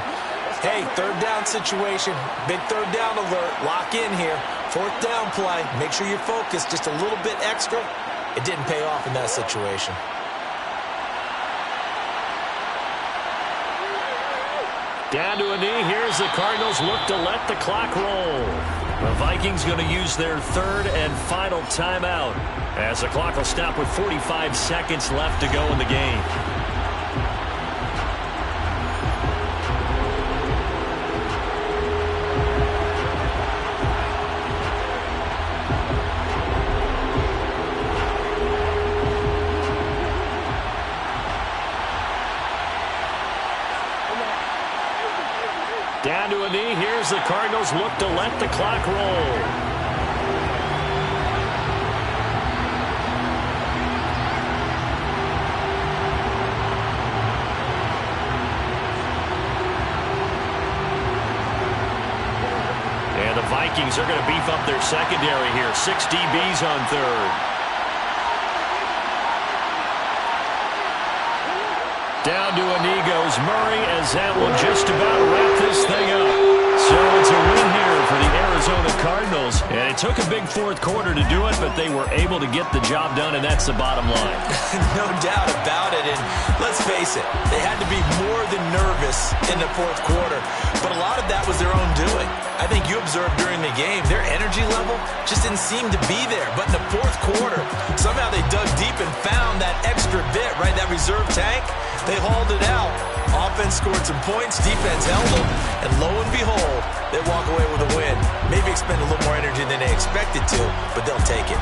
hey, 3rd down situation, big 3rd down alert, lock in here, 4th down play, make sure you're focused just a little bit extra. It didn't pay off in that situation. Down to a knee. Here's the Cardinals look to let the clock roll. The Vikings going to use their 3rd and final timeout as the clock will stop with 45 seconds left to go in the game. Down to a knee. Here's the Cardinals look to let the clock roll. And the Vikings are going to beef up their secondary here. 6 DBs on 3rd. Down to a knee goes Murray as that will just about wrap this thing up. So it's a win here for the Arizona Cardinals. And it took a big 4th quarter to do it, but they were able to get the job done, and that's the bottom line. No doubt about it. And let's face it, they had to be more than nervous in the 4th quarter. But a lot of that was their own doing. I think you observed during the game, their energy level just didn't seem to be there. But in the 4th quarter, somehow they dug deep and found that extra bit, right, that reserve tank. They hauled it out. Offense scored some points. Defense held them. And lo and behold, they walk away with a win. Maybe expend a little more energy than they expected to, but they'll take it.